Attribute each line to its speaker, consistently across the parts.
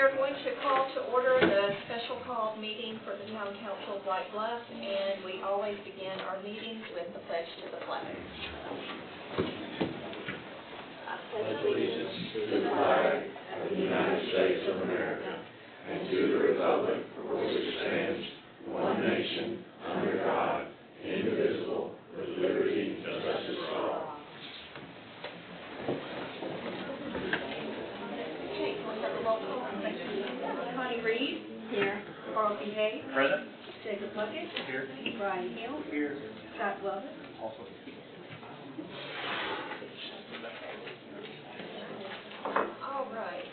Speaker 1: are going to call to order the special call meeting for the Town Council of White Bluff, and we always begin our meetings with the pledge to the flag. I pledge allegiance to the flag of the United States of America and to the republic for which it stands, one nation, under God, indivisible, with liberty and justice for all. Connie Reed. Here. Carl B. Hayes.
Speaker 2: Present.
Speaker 1: Jacob Puckett.
Speaker 2: Here.
Speaker 1: Brian Hill.
Speaker 2: Here.
Speaker 1: Scott Glover.
Speaker 2: Also.
Speaker 1: All right.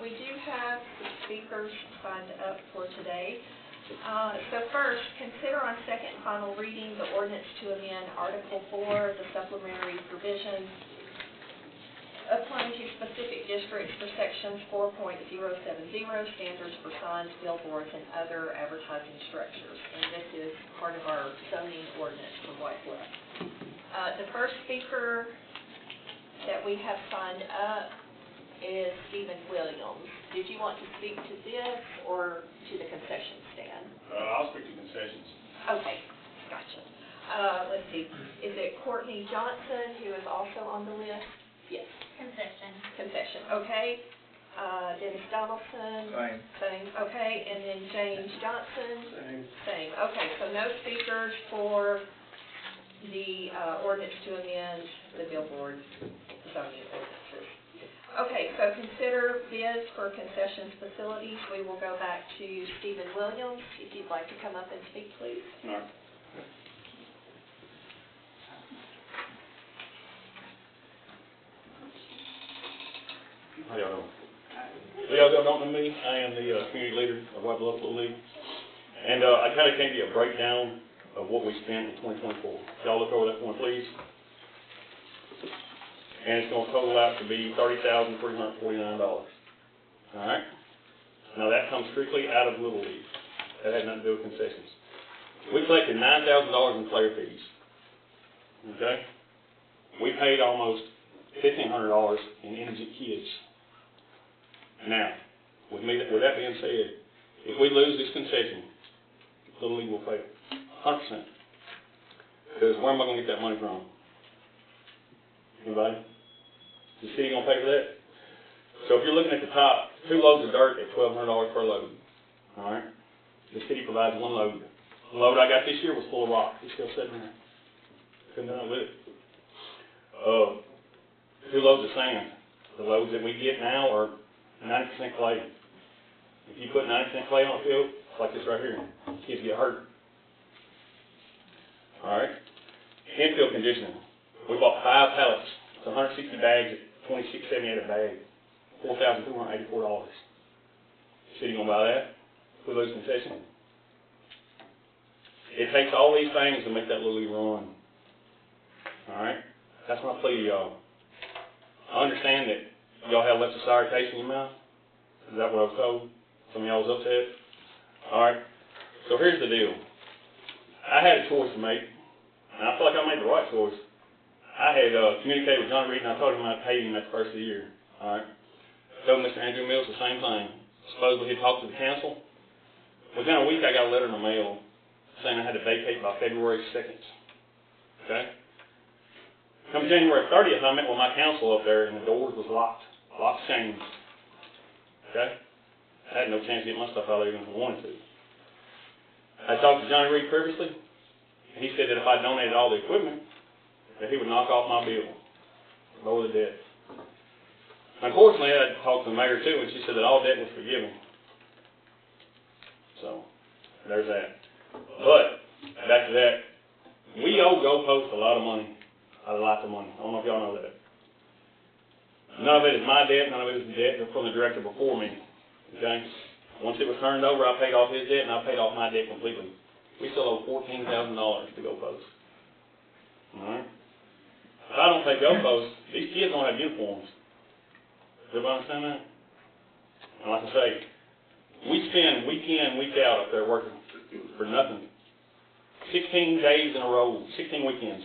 Speaker 1: We do have the speakers signed up for today. So first, consider on second and final reading the ordinance to amend Article 4, the supplementary provisions applying to specific districts for Sections 4.070, standards for signs, billboards, and other advertising structures. And this is part of our zoning ordinance for White Bluff. The first speaker that we have signed up is Stephen Williams. Did you want to speak to this or to the concession stand?
Speaker 2: I'll speak to concessions.
Speaker 1: Okay, gotcha. Let's see. Is it Courtney Johnson, who is also on the list? Yes. Concession, okay. Dennis Donaldson. Same. Okay, and then James Johnson. Same. Okay, so no speakers for the ordinance to amend the billboard zoning ordinances. Okay, so consider bids for concessions facilities. We will go back to Stephen Williams. If you'd like to come up and speak, please.
Speaker 2: All right. How y'all doing? So y'all don't know me. I am the community leader of White Bluff Little League. And I kind of gave you a breakdown of what we spent in 2024. Y'all look over that one, please. And it's going to total out to be $30,349. All right? Now that comes strictly out of Little League. That had nothing to do with concessions. We collected $9,000 in player fees. Okay? We paid almost $1,500 in indigent kids. Now, with that being said, if we lose this concession, Little League will fail, 100%. Because where am I going to get that money from? Anybody? Is the city going to pay for that? So if you're looking at the top, 2 loads of dirt at $1,200 per load. All right? The city provides 1 load. The load I got this year was full of rock. It's still sitting there. Couldn't do nothing with it. 2 loads of sand. The loads that we get now are 90% clay. If you put 90% clay on a field, it's like this right here, kids get hurt. All right? Infield conditioning. We bought 5 pallets. It's 160 bags at $26.78 a bag. $4,284. City gonna buy that? We lose concession. It takes all these things to make that Little League run. All right? That's my plea to y'all. I understand that y'all have left a sour taste in your mouth. Is that what I was told? Some of y'all was upset? All right. So here's the deal. I had a choice to make, and I feel like I made the right choice. I had communicated with John Reed, and I told him I'd pay him at the first of the year. All right. Told Mr. Andrew Mills the same thing. Supposedly he'd talked to the council. Within a week, I got a letter in the mail saying I had to vacate by February 2nd. Okay? Come January 30th, I met with my council up there, and the doors was locked. Locked chains. Okay? I had no chance to get my stuff out of there even if I wanted to. I talked to Johnny Reed previously. He said that if I donated all the equipment, that he would knock off my bill, lower the debt. Unfortunately, I talked to the mayor too, and she said that all debt was forgiven. So, there's that. But, back to that, we owe Goalpost a lot of money. A lot of money. I don't know if y'all know that. None of it is my debt, none of it is the debt from the director before me. Okay? Once it was turned over, I paid off his debt, and I paid off my debt completely. We still owe $14,000 to Goalpost. Alright? If I don't pay Goalpost, these kids don't have uniforms. Does everybody understand that? And like I say, we spend week in, week out up there working for nothing. 16 days in a row, 16 weekends.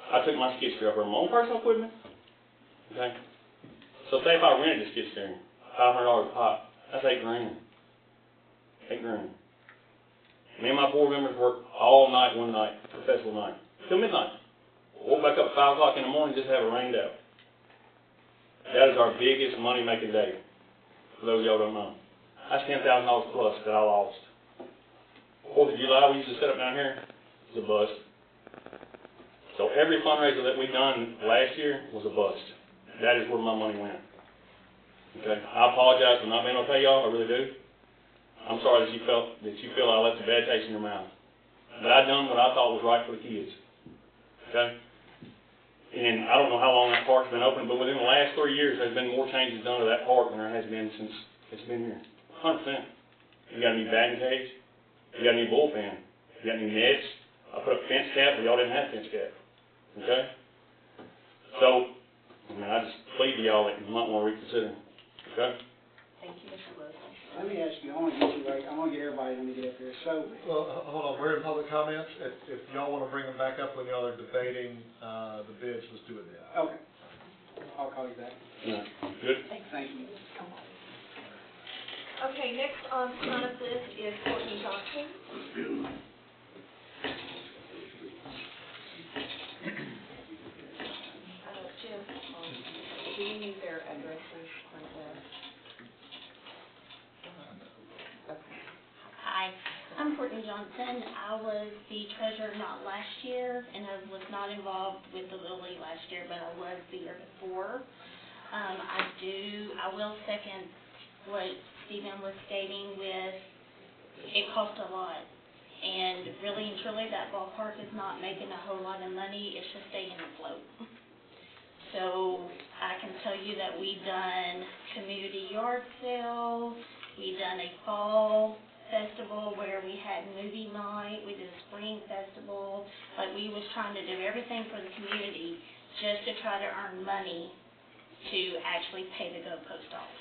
Speaker 2: I took my skid steer up there, my own personal equipment. Okay? So say if I rented this skid steering, $500 a pop, that's $8 grand. $8 grand. Me and my board members work all night one night, for festival night, till midnight. Woke back up at 5 o'clock in the morning, just have it rained out. That is our biggest money-making day, for those of y'all don't know. That's $10,000 plus that I lost. 4th of July, we used to set up down here, it was a bust. So every fundraiser that we done last year was a bust. That is where my money went. Okay, I apologize for not being able to pay y'all, I really do. I'm sorry that you feel I left a bad taste in your mouth. But I done what I thought was right for the kids. Okay? And I don't know how long that park's been open, but within the last 3 years, there's been more changes done to that park than there has been since it's been here. 100%. You got a new batting cage. You got a new bullpen. You got new nets. I put up fence cap, but y'all didn't have fence cap. Okay? So, I just plead to y'all that you might want to reconsider. Okay?
Speaker 1: Thank you, Mr. Wilson.
Speaker 3: Let me ask you, I want to get you right, I want to get everybody, let me get up here. So,
Speaker 4: Well, hold on, we're in public comments. If y'all want to bring them back up when y'all are debating the bids, let's do it then.
Speaker 3: okay, I'll call you back.
Speaker 2: Yeah. Good?
Speaker 3: Thank you.
Speaker 1: Okay, next on front of this is Courtney Johnson. Jim, do you need their addresses on this? Okay.
Speaker 5: Hi, I'm Courtney Johnson. I was the treasurer not last year, and I was not involved with the Little League last year, but I was the year before. I will second what Stephen was stating with, it costs a lot. And really and truly, that ballpark is not making a whole lot of money, it's just staying afloat. So I can tell you that we've done community yard sales, we've done a fall festival where we had movie night, we did a spring festival, like we was trying to do everything for the community just to try to earn money to actually pay the GO Post off.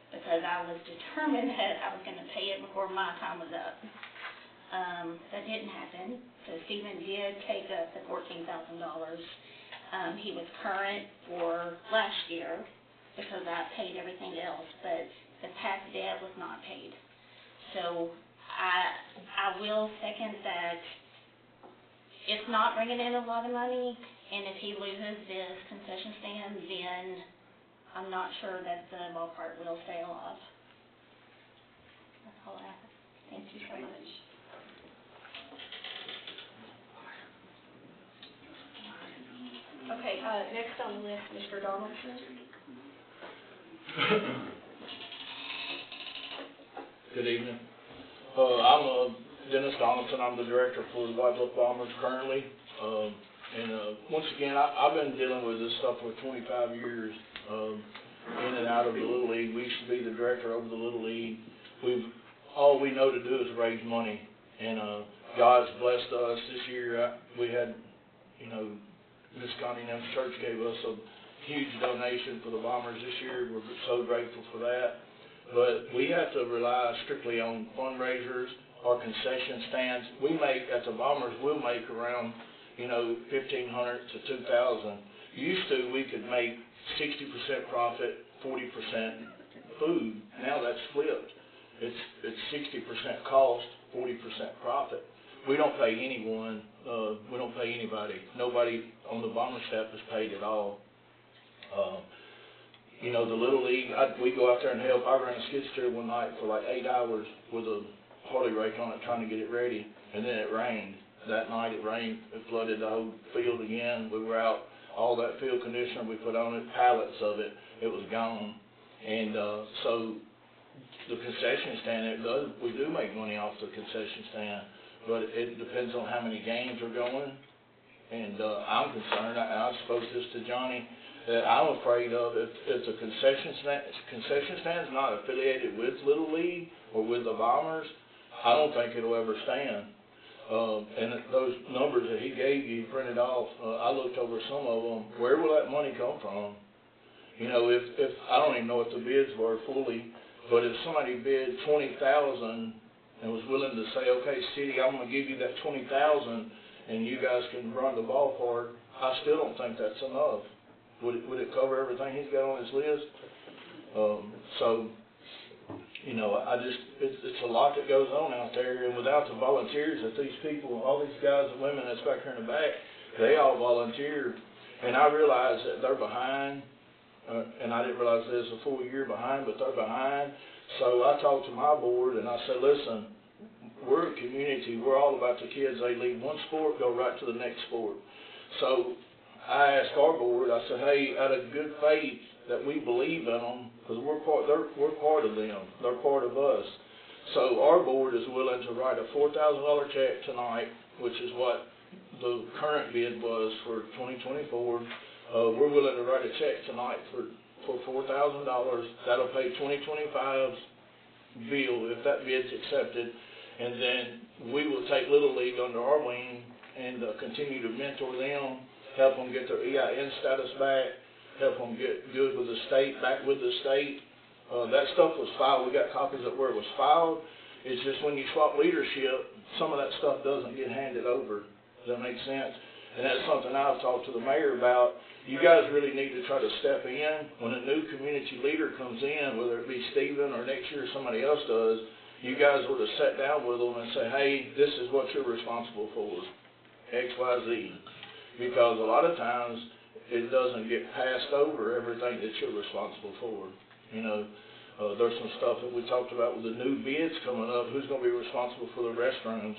Speaker 5: Because I was determined that I was going to pay it before my time was up. That didn't happen, so Stephen did take up the $14,000. He was current for last year because I paid everything else, but the past debt was not paid. So I will second that it's not bringing in a lot of money, and if he loses this concession stand, then I'm not sure that the ballpark will stay alive. That's all I have. Thank you so much.
Speaker 1: Okay, next on the list, Mr. Donaldson.
Speaker 6: Good evening. I'm Dennis Donaldson. I'm the director for the White Bluff Bombers currently. Once again, I've been dealing with this stuff for 25 years, in and out of the Little League. We used to be the director over the Little League. All we know to do is raise money, and God's blessed us this year. We had, Miss Connie and Em's church gave us a huge donation for the Bombers this year. We're so grateful for that. But we have to rely strictly on fundraisers or concession stands. We make, at the Bombers, we'll make around, $1,500 to $2,000. Used to, we could make 60% profit, 40% food. Now that's flipped. It's 60% cost, 40% profit. We don't pay anyone. We don't pay anybody. Nobody on the Bomber staff is paid at all. The Little League, we go out there and help. I ran a skid steer one night for like 8 hours with a Harley rake on it trying to get it ready, and then it rained. That night it rained, it flooded the whole field again. We were out, all that field conditioner we put on it, pallets of it, it was gone. And so the concession stand, we do make money off the concession stand, but it depends on how many games are going. And I'm concerned, I spoke this to Johnny, that I'm afraid of if the concession stand is not affiliated with Little League or with the Bombers, I don't think it'll ever stand. And those numbers that he gave you printed off, I looked over some of them. Where will that money come from? If I don't even know what the bids were fully, but if somebody bid $20,000 and was willing to say, okay, city, I'm going to give you that $20,000 and you guys can run the ballpark, I still don't think that's enough. would it cover everything he's got on his list? So, you know, it's a lot that goes on out there, and without the volunteers that these people, all these guys and women that's back here in the back, they all volunteer, and I realize that they're behind, and I didn't realize there's a full year behind, but they're behind. So I talked to my board, and I said, listen, we're a community, we're all about the kids. They leave one sport, go right to the next sport. So I asked our board, I said, hey, out of good faith that we believe in them, because we're part of them, they're part of us. So our board is willing to write a $4,000 check tonight, which is what the current bid was for 2024. We're willing to write a check tonight for $4,000. That'll pay 2025's bill if that bid's accepted, and then we will take Little League under our wing and continue to mentor them, help them get their EIN status back, help them get good with the state, back with the state. That stuff was filed. We got copies of where it was filed. It's just when you swap leadership, some of that stuff doesn't get handed over. Does that make sense? And that's something I've talked to the mayor about. You guys really need to try to step in. When a new community leader comes in, whether it be Stephen or next year somebody else does, you guys would have sat down with them and say, hey, this is what you're responsible for, X, Y, Z. Because a lot of times it doesn't get passed over everything that you're responsible for. You know, there's some stuff that we talked about with the new bids coming up, who's going to be responsible for the restrooms,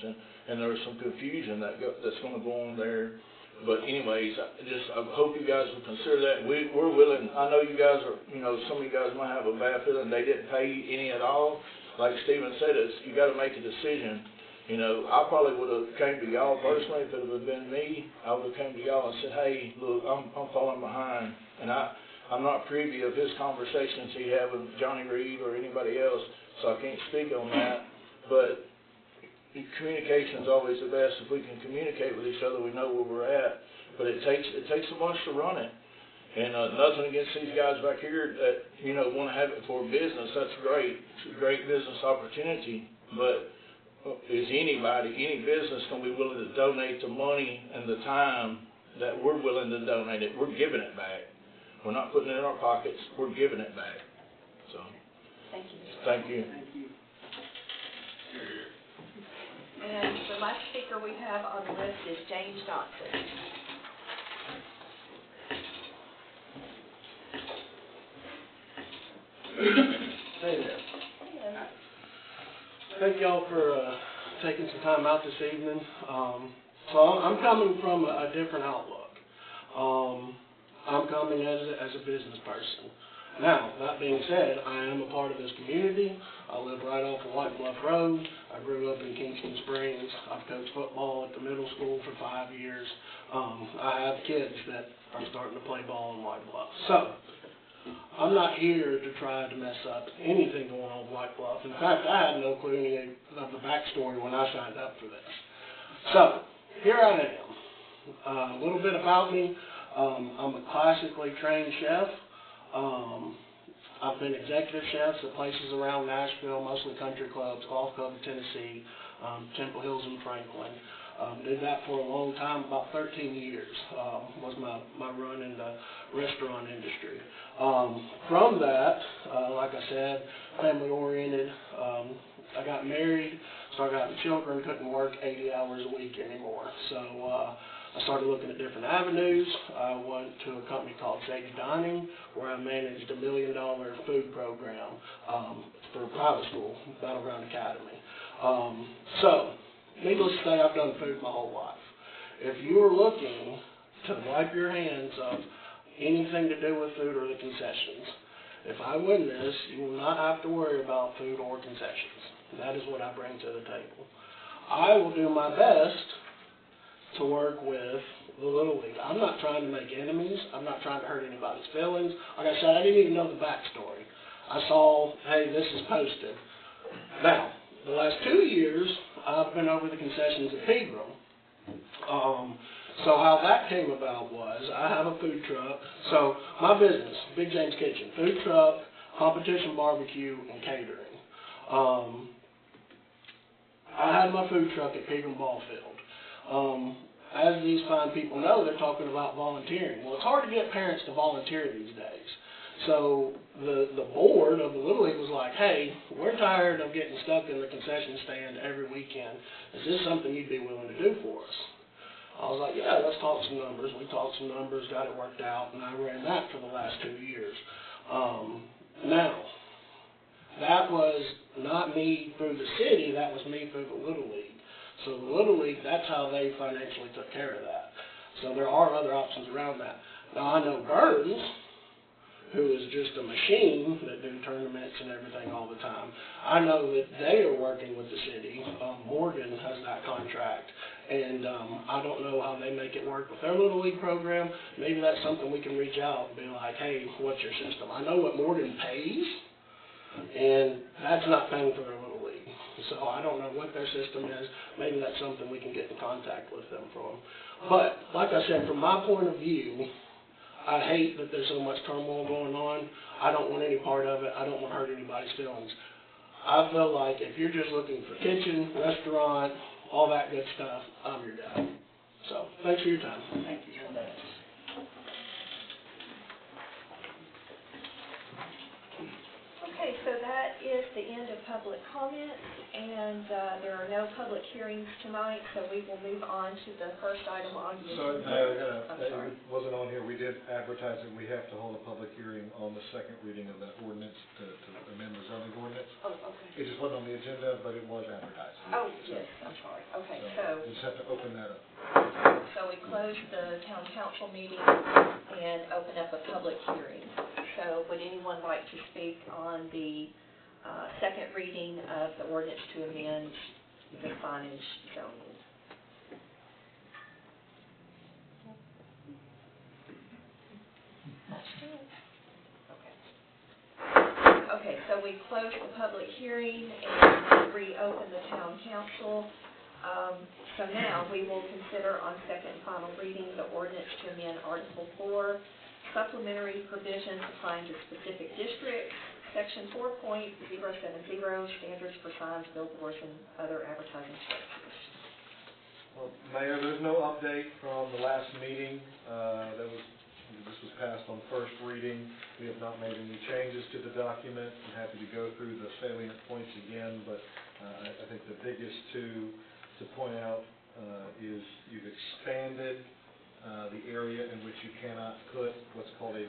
Speaker 6: and there's some confusion that's going to go on there. But anyways, I hope you guys will consider that. We're willing. I know you guys are, you know, some of you guys might have a bad feeling they didn't pay any at all. Like Stephen said, you got to make a decision. You know, I probably would have came to y'all personally if it would have been me. I would have came to y'all and said, hey, look, I'm falling behind, and I'm not privy of his conversations he had with Johnny Reed or anybody else, so I can't speak on that. But communication is always the best. If we can communicate with each other, we know where we're at. But it takes a bunch to run it. And nothing against these guys back here that, you know, want to have it for business. That's great. It's a great business opportunity. But is any business going to be willing to donate the money and the time that we're willing to donate it? We're giving it back. We're not putting it in our pockets. We're giving it back. So,
Speaker 1: Thank you.
Speaker 6: Thank you.
Speaker 3: Thank you.
Speaker 1: And the last speaker we have on the list is James Johnson.
Speaker 7: Hey there. Thank y'all for taking some time out this evening. So I'm coming from a different outlook. I'm coming as a business person. Now, that being said, I am a part of this community. I live right off of White Bluff Road. I grew up in Kingston Springs. I've coached football at the middle school for 5 years. I have kids that are starting to play ball in White Bluff. So, I'm not here to try to mess up anything going on in White Bluff. In fact, I had no clue any of the backstory when I signed up for this. So, here I am. A little bit about me. I'm a classically trained chef. I've been executive chefs at places around Nashville, mostly country clubs, Golf Club of Tennessee, Temple Hills and Franklin. Did that for a long time, about 13 years was my run in the restaurant industry. From that, like I said, family oriented. I got married, started having children, couldn't work 80 hours a week anymore. So I started looking at different avenues. I went to a company called Sadie Dining, where I managed $1 million food program for a private school, Battleground Academy. So, needless to say, I've done food my whole life. If you are looking to wipe your hands of anything to do with food or the concessions, if I win this, you will not have to worry about food or concessions. That is what I bring to the table. I will do my best to work with the Little League. I'm not trying to make enemies. I'm not trying to hurt anybody's feelings. Like I said, I didn't even know the backstory. I saw, hey, this is posted. Now, the last 2 years, I've been over the concessions at Pegram. So how that came about was, I have a food truck. So my business, Big James Kitchen, food truck, competition barbecue, and catering. I had my food truck at Pegram Ball Field. as these fine people know, they're talking about volunteering. Well, it's hard to get parents to volunteer these days. So the board of the Little League was like, hey, we're tired of getting stuck in the concession stand every weekend. Is this something you'd be willing to do for us? I was like, yeah, let's talk some numbers. We talked some numbers, got it worked out, and I ran that for the last 2 years. Now, that was not me through the city, that was me through the Little League. So the Little League, that's how they financially took care of that. So there are other options around that. Now, I know Burns, who is just a machine that do tournaments and everything all the time. I know that they are working with the city. Morgan has that contract, and I don't know how they make it work with their Little League program. Maybe that's something we can reach out and be like, hey, what's your system? I know what Morgan pays, and that's not paying for their Little League. So I don't know what their system is. Maybe that's something we can get in contact with them from. But, like I said, from my point of view, I hate that there's so much turmoil going on. I don't want any part of it. I don't want to hurt anybody's feelings. I feel like if you're just looking for kitchen, restaurant, all that good stuff, I'm your guy. So, thanks for your time.
Speaker 3: Thank you.
Speaker 1: Okay, so that is the end of public comments, and there are no public hearings tonight, so we will move on to the first item on the
Speaker 4: So,
Speaker 1: agenda. I'm sorry.
Speaker 4: it wasn't on here, we did advertise that we have to hold a public hearing on the second reading of that ordinance to amend the zoning ordinance.
Speaker 1: Oh, okay.
Speaker 4: It just wasn't on the agenda, but it was advertised.
Speaker 1: Oh, yes, I'm sorry. Okay, so
Speaker 4: We just have to open that up.
Speaker 1: we close the town council meeting and open up a public hearing. So would anyone like to speak on the second reading of the ordinance to amend the signage zoning? Okay, so we close the public hearing and reopen the town council. So now we will consider on second and final reading the ordinance to amend Article 4, supplementary provisions applying to specific districts, Section 4.070, standards for signs, billboards, and other advertising structures.
Speaker 4: Well, Mayor, there's no update from the last meeting. This was passed on first reading. We have not made any changes to the document. I'm happy to go through the salient points again, but I think the biggest to point out is you've expanded the area in which you cannot put what's called a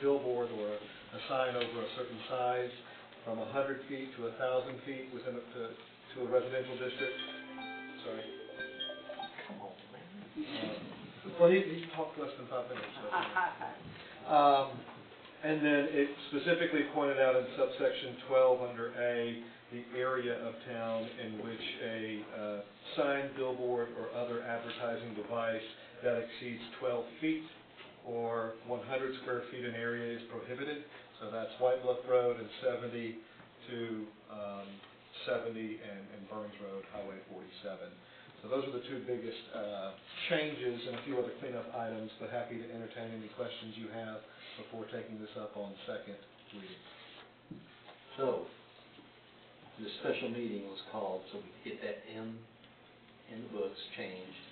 Speaker 4: billboard or a sign over a certain size from 100 feet to 1,000 feet within to a residential district. Sorry. Come on, man. Well, he talked less than 5 minutes. So. And then it specifically pointed out in subsection 12 under A, the area of town in which a sign, billboard, or other advertising device that exceeds 12 feet or 100 square feet in area is prohibited. So that's White Bluff Road and 70 to 70 and Burns Road, Highway 47. So those are the two biggest changes and a few other cleanup items, but happy to entertain any questions you have before taking this up on second reading.
Speaker 8: So, the special meeting was called so we could get that in the books changed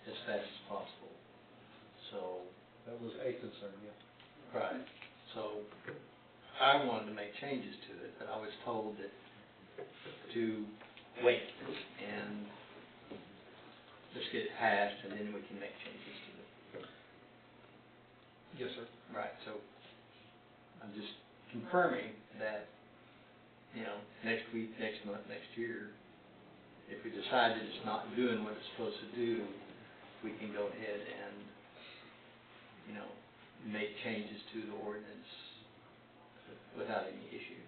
Speaker 8: as fast as possible. So
Speaker 4: that was a concern, yeah.
Speaker 8: Right. So I wanted to make changes to it, but I was told that to wait and just get it passed and then we can make changes to it.
Speaker 4: Yes, sir.
Speaker 8: Right. So I'm just confirming that, you know, next week, next month, next year, if we decide that it's not doing what it's supposed to do, we can go ahead and, you know, make changes to the ordinance without any issue.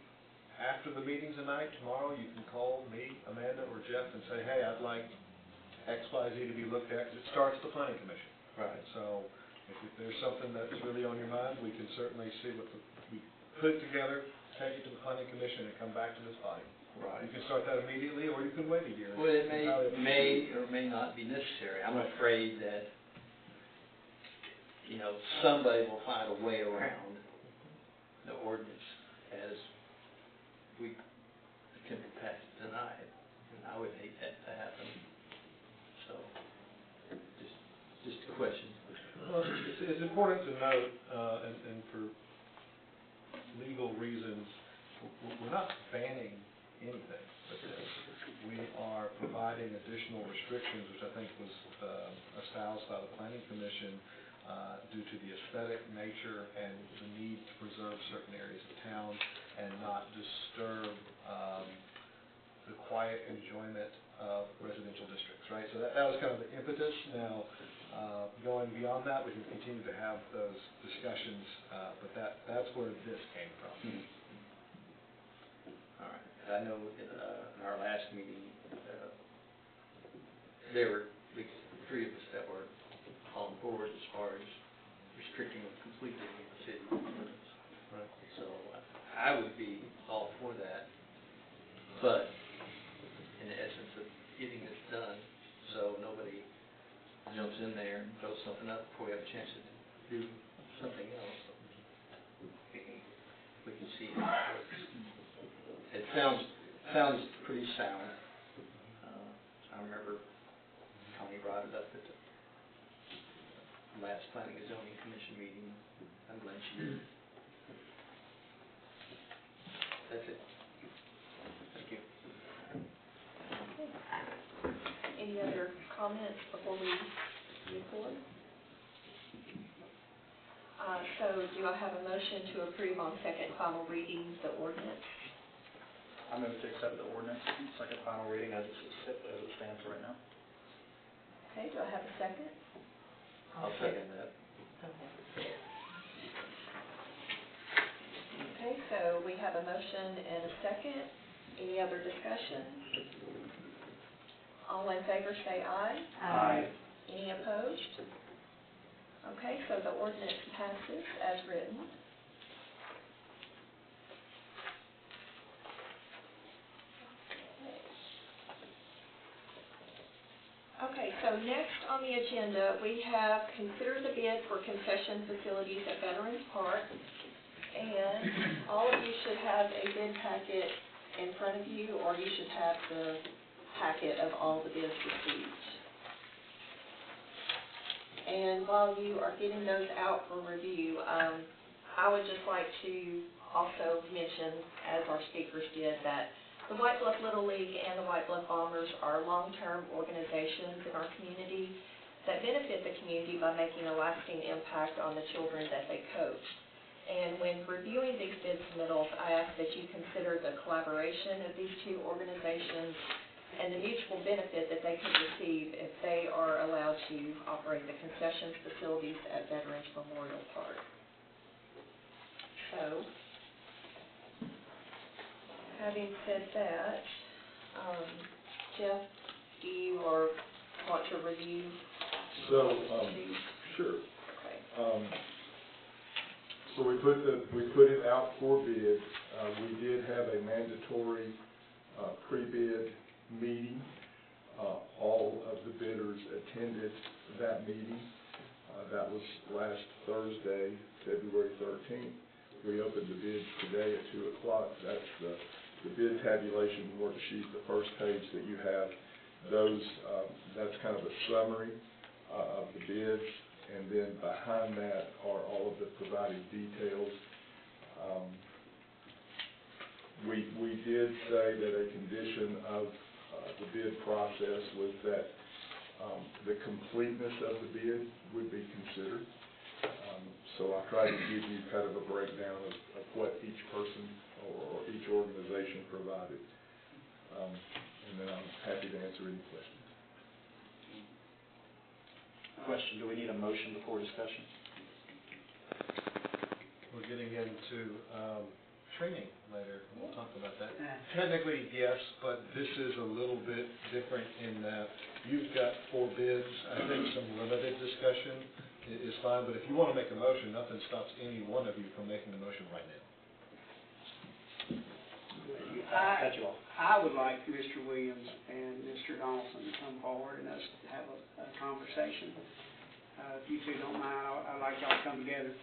Speaker 4: After the meeting tonight, tomorrow, you can call me, Amanda, or Jeff and say, hey, I'd like X, Y, Z to be looked at, because it starts the planning commission.
Speaker 8: Right.
Speaker 4: So if there's something that's really on your mind, we can certainly see what we put it together, take it to the planning commission, and come back to this body.
Speaker 8: Right.
Speaker 4: You can start that immediately, or you can wait a year.
Speaker 8: Well, it may or may not be necessary. I'm afraid that, you know, somebody will find a way around the ordinance as we attempt to pass it tonight, and I would hate that to happen. So
Speaker 4: important to note, and for legal reasons, we're not banning anything with this. We are providing additional restrictions, which I think was espoused by the Planning Commission due to the aesthetic nature and the need to preserve certain areas of town and not disturb the quiet enjoyment of residential districts, right? So that was kind of the impetus. Now, going beyond that, we can continue to have those discussions, but that's where this came from.
Speaker 8: All right. I know in our last meeting, there were at least 3 of us that were on board as far as restricting them completely in the city limits.
Speaker 4: Right.
Speaker 8: So I would be all for that, but in the essence of getting this done, so nobody jumps in there and throws something up before we have a chance to do something else. We can see how it works. It sounds pretty sound. I remember Tony brought it up at the last Planning and Zoning Commission meeting. I'm glad she did. That's it. Thank you.
Speaker 1: Any other comments before we move forward? So do I have a motion to approve on second final reading the ordinance?
Speaker 9: I move to accept the ordinance, second final reading as it stands right now.
Speaker 1: Okay, do I have a second?
Speaker 8: I'll second that.
Speaker 1: Okay, so we have a motion and a second. Any other discussion? All in favor say aye.
Speaker 9: Aye.
Speaker 1: Any opposed? Okay, so the ordinance passes as written. Okay, so next on the agenda, we have consider the bid for concession facilities at Veterans Park. And all of you should have a bid packet in front of you, or you should have the packet of all the bids received. And while you are getting those out for review, I would just like to also mention, as our speakers did, that the White Bluff Little League and the White Bluff Bombers are long-term organizations in our community that benefit the community by making a lasting impact on the children that they coach. And when reviewing these bid submittals, I ask that you consider the collaboration of these 2 organizations and the mutual benefit that they could receive if they are allowed to operate the concessions facilities at Veterans Memorial Park. So, having said that, Jeff, do you or want to review?
Speaker 10: So, sure.
Speaker 1: Okay.
Speaker 10: So we put it out for bid. We did have a mandatory pre-bid meeting. All of the bidders attended that meeting. That was last Thursday, February 13th. We opened the bids today at 2 o'clock. That's the bid tabulation worksheet, the first page that you have. Those, that's kind of a summary of the bids, and then behind that are all of the provided details. We did say that a condition of the bid process was that the completeness of the bid would be considered. So I tried to give you kind of a breakdown of what each person or each organization provided. And then I'm happy to answer any questions.
Speaker 9: Question, do we need a motion before discussion?
Speaker 4: We're getting into training later. We'll talk about that. Technically, yes, but this is a little bit different in that you've got 4 bids. I think some limited discussion is fine, but if you want to make a motion, nothing stops any one of you from making a motion right now.
Speaker 3: I would like Mr. Williams and Mr. Donaldson to come forward and us have a conversation. If you 2 don't mind, I'd like y'all to come together.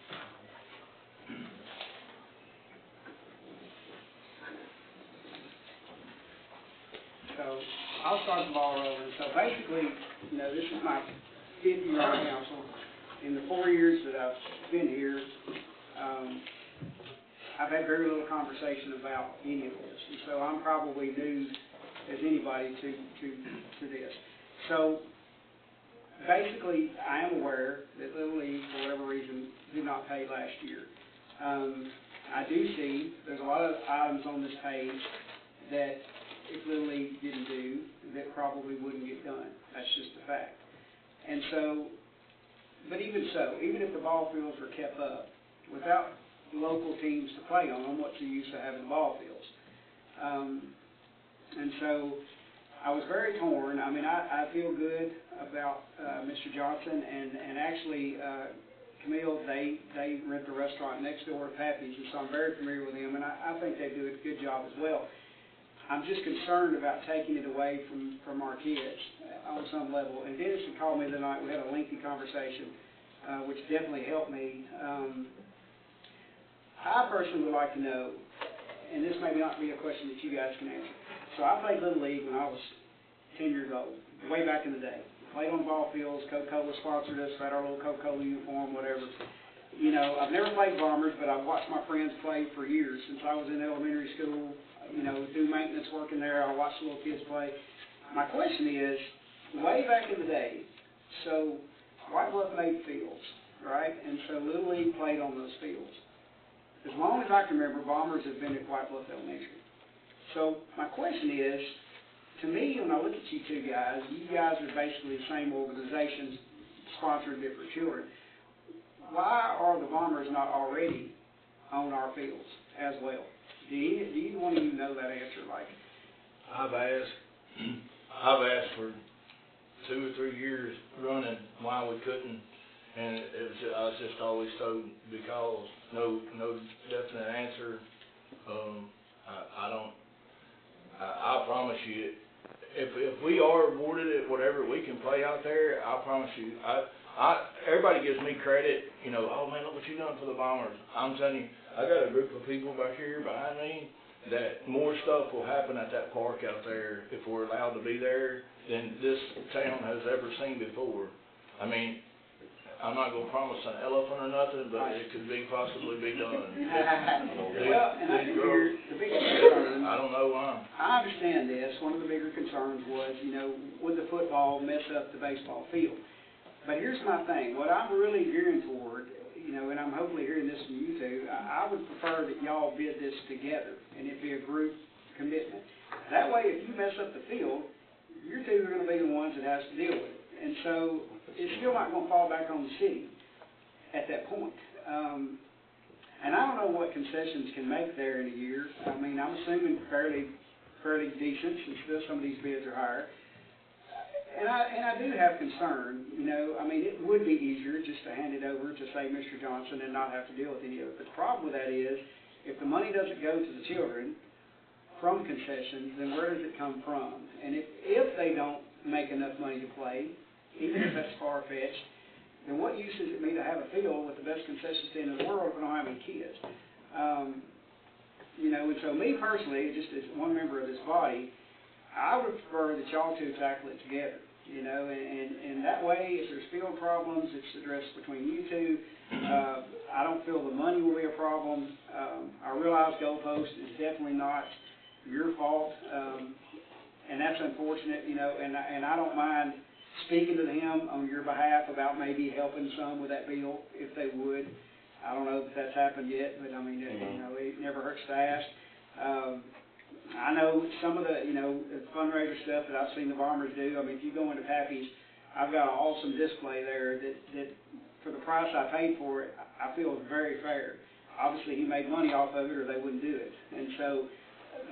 Speaker 3: So I'll start the ball rolling. So basically, this is my 5th year on council, in the 4 years that I've been here, I've had very little conversation about any of this, and so I'm probably new as anybody to this. So basically, I am aware that Little League, for whatever reason, did not pay last year. I do see there's a lot of items on this page that if Little League didn't do, that probably wouldn't get done. That's just a fact. And so, but even so, even if the ball fields were kept up, without local teams to play on them, what's the use of having ball fields? And so I was very torn. I mean, I feel good about Mr. Johnson, and actually Camille, they rent the restaurant next door to Pappy's, and so I'm very familiar with them, and I think they do a good job as well. I'm just concerned about taking it away from our kids on some level. And Dennis had called me the night. We had a lengthy conversation, which definitely helped me. I personally would like to know, and this may not be a question that you guys can answer. So I played Little League when I was 10 years old, way back in the day. Played on ball fields. Coca-Cola sponsored us, had our little Coca-Cola uniform, whatever. You know, I've never played Bombers, but I've watched my friends play for years since I was in elementary school. You know, do maintenance working there. I watched little kids play. My question is, way back in the day, so White Bluff made fields, right? And so Little League played on those fields. As long as I can remember, Bombers have been at White Bluff Elementary. So my question is, to me, when I look at you two guys, you guys are basically the same organizations sponsoring different children. Why are the Bombers not already on our fields as well? Do either one of you know that answer? Like,
Speaker 6: I've asked for 2 or 3 years running why we couldn't, and I was just always told because no definite answer. I promise you, if we are awarded it, whatever we can play out there, I promise you, everybody gives me credit, you know, oh man, look what you done for the Bombers. I'm telling you, I got a group of people back here behind me that more stuff will happen at that park out there if we're allowed to be there than this town has ever seen before. I mean, I'm not going to promise an elephant or nothing, but it could possibly be done.
Speaker 3: Well, and I think the biggest concern,
Speaker 6: I don't know why.
Speaker 3: I understand this. One of the bigger concerns was, you know, would the football mess up the baseball field? But here's my thing. What I'm really gearing toward, you know, and I'm hopefully hearing this from you two, I would prefer that y'all bid this together and it be a group commitment. That way, if you mess up the field, you two are going to be the ones that has to deal with it. And so it's still not going to fall back on the city at that point. And I don't know what concessions can make there in a year. I mean, I'm assuming fairly decent since some of these bids are higher. And I do have concern, you know, I mean, it would be easier just to hand it over to, say, Mr. Johnson and not have to deal with any of it. But the problem with that is, if the money doesn't go to the children from concessions, then where does it come from? And if they don't make enough money to play, even if that's far-fetched, then what use is it me to have a field with the best concession stand in the world if I don't have any kids? You know, and so me personally, just as one member of this body, I would prefer that y'all two tackle it together, you know, and that way, if there's field problems, it's addressed between you two. I don't feel the money will be a problem. I realize goalpost is definitely not your fault, and that's unfortunate, you know, and I don't mind speaking to him on your behalf about maybe helping some with that bill, if they would. I don't know if that's happened yet, but I mean, you know, it never hurts to ask. I know some of the, you know, fundraiser stuff that I've seen the Bombers do. I mean, if you go into Pappy's, I've got an awesome display there that for the price I paid for it, I feel is very fair. Obviously, he made money off of it or they wouldn't do it. And so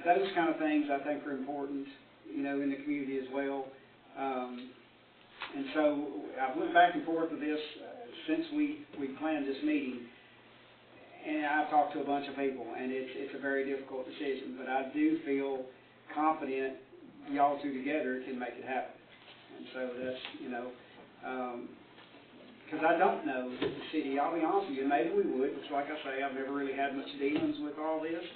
Speaker 3: those kind of things I think are important, you know, in the community as well. And so I've went back and forth with this since we planned this meeting. And I've talked to a bunch of people, and it's a very difficult decision, but I do feel confident y'all two together can make it happen. And so that's, you know, because I don't know the city, I'll be honest with you, maybe we would, which like I say, I've never really had much dealings with all this,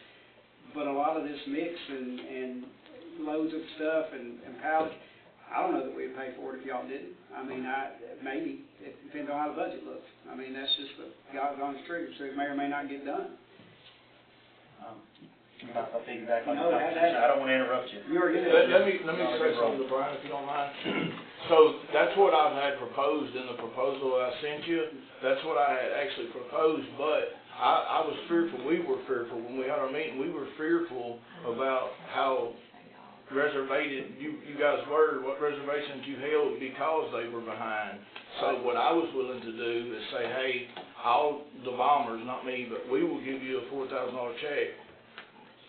Speaker 3: but a lot of this mix and loads of stuff and pallets, I don't know that we'd pay for it if y'all didn't. I mean, maybe, it depends on how the budget looks. I mean, that's just the God's honest truth, so it may or may not get done.
Speaker 9: You might as well piggyback on
Speaker 3: No,
Speaker 9: the conversation. I don't want to interrupt you.
Speaker 3: You already did.
Speaker 6: Let me say something to Brian, if you don't mind. So, that's what I've had proposed in the proposal I sent you. That's what I had actually proposed, but I was fearful, we were fearful, when we had our meeting, we were fearful about how reservated you guys were, what reservations you held because they were behind. So what I was willing to do is say, hey, all the Bombers, not me, but we will give you a $4,000 check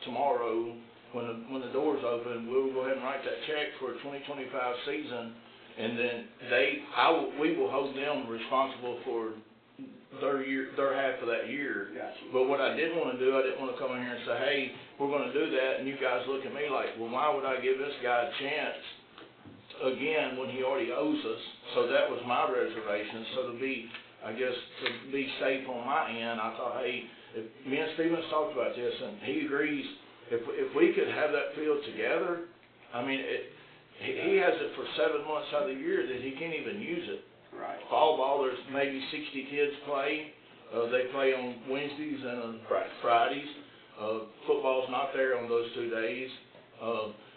Speaker 6: tomorrow when the doors open. We'll go ahead and write that check for a 2025 season, and then we will hold them responsible for their half of that year.
Speaker 3: Gotcha.
Speaker 6: But what I didn't want to do, I didn't want to come in here and say, hey, we're going to do that, and you guys look at me like, well, why would I give this guy a chance again when he already owes us? So that was my reservation. So to be safe on my end, I thought, hey, if me and Stevens talked about this, and he agrees, if we could have that field together, I mean, he has it for 7 months out of the year that he can't even use it.
Speaker 3: Right.
Speaker 6: Fall ball, there's maybe 60 kids play. They play on Wednesdays and on Fridays. Football's not there on those 2 days.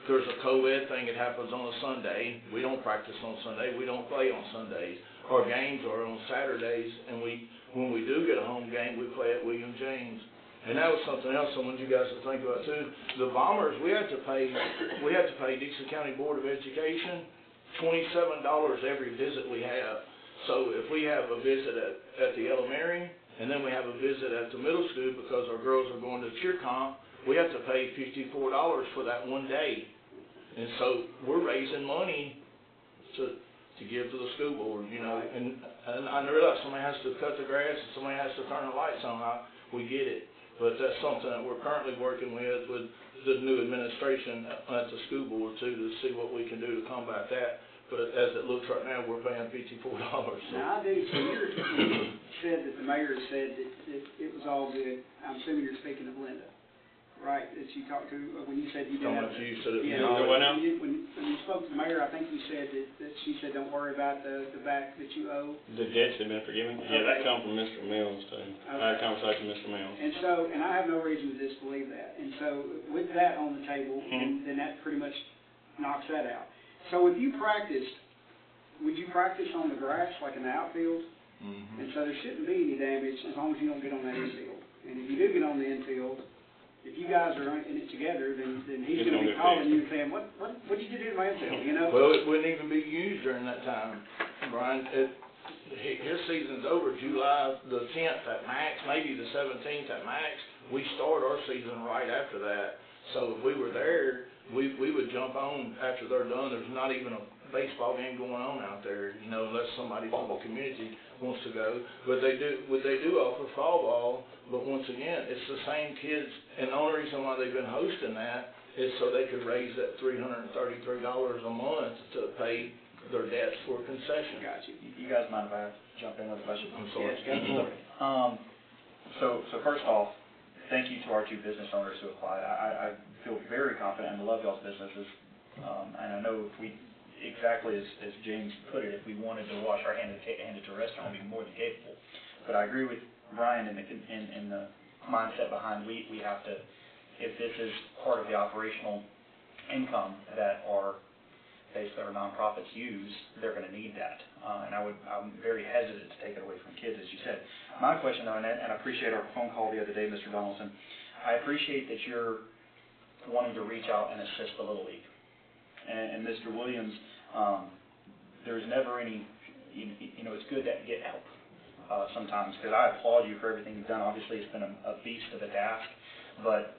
Speaker 6: There's a co-ed thing that happens on a Sunday. We don't practice on Sunday. We don't play on Sundays. Our games are on Saturdays, and when we do get a home game, we play at William James. And that was something else I wanted you guys to think about too. The Bombers, we had to pay Dixon County Board of Education $27 every visit we have. So if we have a visit at the elementary, and then we have a visit at the middle school because our girls are going to cheer comp, we have to pay $54 for that one day. And so we're raising money to give to the school board, you know. And I realize somebody has to cut the grass and somebody has to turn the lights on. We get it. But that's something that we're currently working with the new administration at the school board too, to see what we can do to combat that. But as it looks right now, we're paying $54. So.
Speaker 3: Now, I do, so you said that the mayor said that it was all good. I'm assuming you're speaking of Linda, right, that you talked to, when you said you didn't have...
Speaker 6: You said it.
Speaker 3: Yeah,
Speaker 2: what now?
Speaker 3: when you spoke to the mayor, I think you said that she said, don't worry about the back that you owe.
Speaker 2: The debts have been forgiven? Yeah, that come from Mr. Mills too. I had a conversation with Mr. Mills.
Speaker 3: And I have no reason to disbelieve that. And so with that on the table, then that pretty much knocks that out. So if you practiced, would you practice on the grass, like in the outfield?
Speaker 6: Mm-hmm.
Speaker 3: And so there shouldn't be any damage as long as you don't get on that infield. And if you do get on the infield, if you guys are in it together, then he's going to be calling you and saying, what did you do to my infield, you know?
Speaker 6: Well, it wouldn't even be used during that time, Brian. His season's over July the 10th at max, maybe the 17th at max. We start our season right after that. So if we were there, we would jump on after they're done. There's not even a baseball game going on out there, you know, unless somebody from the community wants to go. But they do offer fall ball, but once again, it's the same kids. And the only reason why they've been hosting that is so they could raise that $333 a month to pay their debts for concession.
Speaker 3: Gotcha.
Speaker 9: You guys mind if I jump in with a question?
Speaker 6: I'm sorry.
Speaker 9: So first off, thank you to our 2 business owners who applied. I feel very confident and love y'all's businesses. And I know if we, exactly as James put it, if we wanted to wash our hands to a restaurant, we'd be more than capable. But I agree with Brian in the mindset behind we have to, if this is part of the operational income that our nonprofits use, they're going to need that. And I'm very hesitant to take it away from kids, as you said. My question, though, and I appreciate our phone call the other day, Mr. Donaldson, I appreciate that you're wanting to reach out and assist the Little League. And Mr. Williams, there's never any, you know, it's good to get help sometimes, because I applaud you for everything you've done. Obviously, it's been a beast of a task, but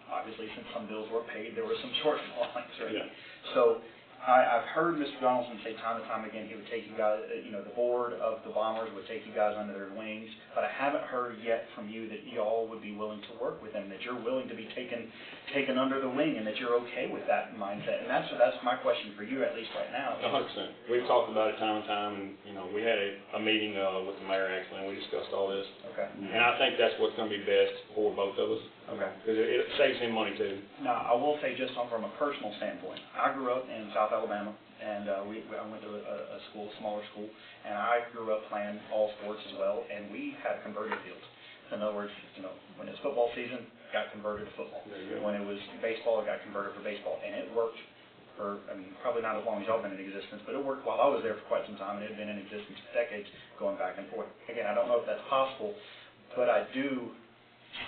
Speaker 9: obviously, since some bills were paid, there was some shortfalls, right?
Speaker 2: Yeah.
Speaker 9: So I've heard Mr. Donaldson say time and time again he would take you guys, you know, the board of the Bombers would take you guys under their wings, but I haven't heard yet from you that y'all would be willing to work with them, that that you're willing to be taken under the wing, and that you're okay with that mindset. And that's my question for you, at least right now.
Speaker 2: 100%. We've talked about it time and time, and, you know, we had a meeting with the mayor, actually, and we discussed all this.
Speaker 9: Okay.
Speaker 2: And I think that's what's going to be best for both of us.
Speaker 9: Okay.
Speaker 2: Because it saves him money, too.
Speaker 9: Now, I will say, just from a personal standpoint, I grew up in South Alabama, and I went to a smaller school, and I grew up playing all sports as well, and we had converted fields. In other words, you know, when it's football season, it got converted to football. When it was baseball, it got converted for baseball, and it worked for, I mean, probably not as long as y'all been in existence, but it worked while I was there for quite some time, and it had been in existence for decades, going back and forth. Again, I don't know if that's possible, but I do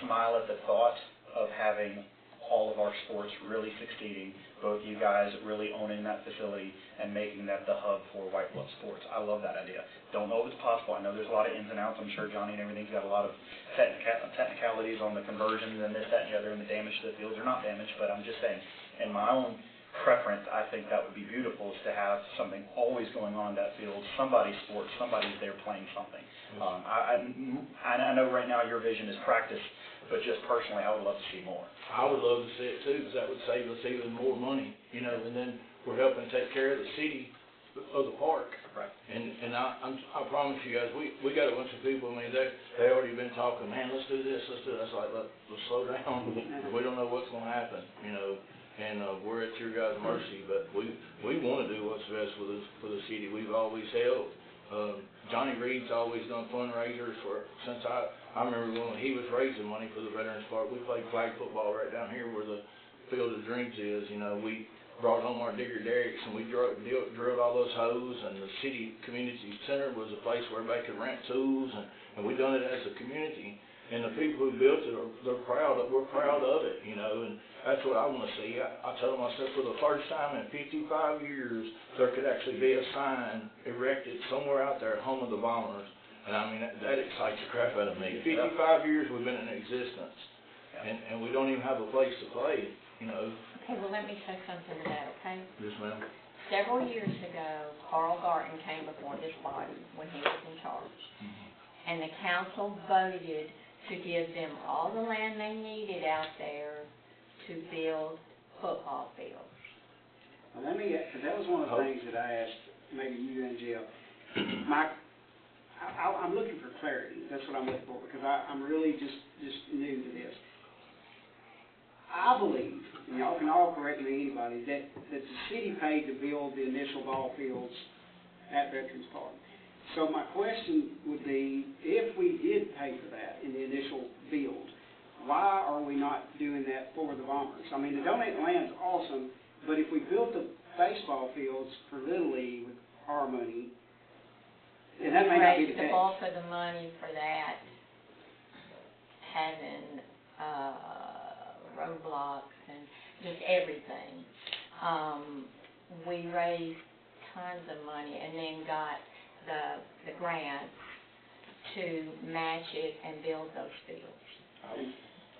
Speaker 9: smile at the thought of having all of our sports really succeeding, both you guys really owning that facility and making that the hub for white glove sports. I love that idea. Don't know if it's possible. I know there's a lot of ins and outs. I'm sure Johnny and everything's got a lot of technicalities on the conversions and this, that, and the other, and the damage to the fields are not damaged, but I'm just saying, in my own preference, I think that would be beautiful, is to have something always going on in that field, somebody's sports, somebody's there playing something. I know right now your vision is practice, but just personally, I would love to see more.
Speaker 6: I would love to see it too, because that would save us even more money, you know, and then we're helping take care of the city of the park.
Speaker 9: Right.
Speaker 6: And I promise you guys, we got a bunch of people, I mean, they already been talking, man, let's do this, let's do that. It's like, let's slow down. We don't know what's going to happen, you know, and we're at your guys' mercy, but we want to do what's best for the city. We've always helped. Johnny Reed's always done fundraisers since I remember when he was raising money for the Veterans Park. We played flag football right down here where the Field of Dreams is. You know, we brought home our digger derricks and we drilled all those hoes, and the city community center was a place where everybody could rent tools, and we done it as a community. And the people who built it, we're proud of it, you know, and that's what I want to see. I told myself, for the first time in 55 years, there could actually be a sign erected somewhere out there at home of the Bombers. And I mean, that excites the crap out of me. 55 years we've been in existence, and we don't even have a place to play, you know.
Speaker 11: Okay, well, let me say something to that, okay?
Speaker 6: Yes, ma'am.
Speaker 11: Several years ago, Carl Garton came before this body when he was in charge, and the council voted to give them all the land they needed out there to build football fields.
Speaker 3: Well, that was one of the things that I asked, maybe you and Jeff. I'm looking for clarity. That's what I'm looking for, because I'm really just new to this. I believe, and y'all can all correct me, anybody, that the city paid to build the initial ball fields at Veterans Park. So my question would be, if we did pay for that in the initial build, why are we not doing that for the Bombers? I mean, the donate land's awesome, but if we built the baseball fields for Little League with our money, and that may not be the case.
Speaker 11: The bulk of the money for that, having roadblocks and just everything. We raised tons of money and then got the grant to match it and build those fields.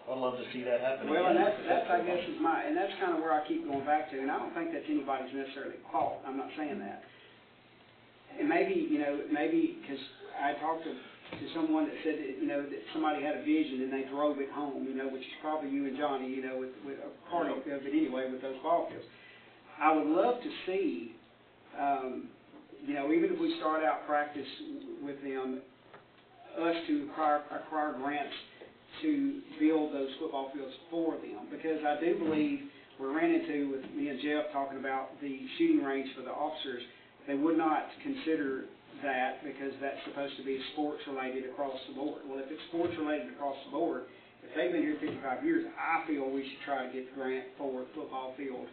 Speaker 7: I'd love to see that happen.
Speaker 3: Well, and that's I guess is and that's kind of where I keep going back to, and I don't think that's anybody's necessarily fault. I'm not saying that. And maybe, because I talked to someone that said that, that somebody had a vision and they drove it home, which is probably you and Johnny, with a part of it anyway, with those ball fields. I would love to see, even if we start out practice with them, us to acquire grants to build those football fields for them, because I do believe we ran into, with me and Jeff talking about the shooting range for the officers, they would not consider that because that's supposed to be sports related across the board. Well, if it's sports related across the board, if they've been here 55 years, I feel we should try to get the grant for the football field.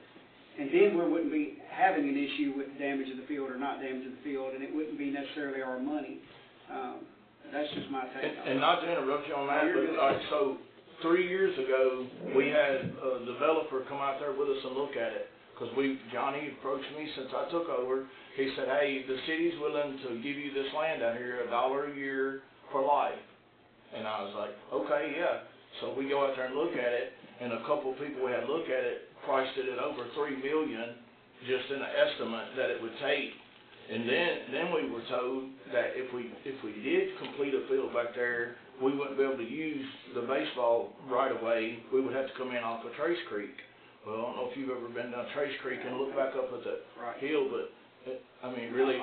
Speaker 3: And then we wouldn't be having an issue with damage of the field or not damage of the field, and it wouldn't be necessarily our money. That's just my take on it.
Speaker 6: And not to interrupt you on that, but so 3 years ago, we had a developer come out there with us and look at it. Because Johnny approached me since I took over. He said, hey, the city's willing to give you this land out here, $1 a year for life. And I was like, okay, yeah. So we go out there and look at it, and a couple of people we had look at it priced it at over $3 million, just in an estimate that it would take. And then we were told that if we did complete a field back there, we wouldn't be able to use the baseball right away. We would have to come in off of Trace Creek. Well, I don't know if you've ever been down Trace Creek and looked back up at that hill, but, I mean, really,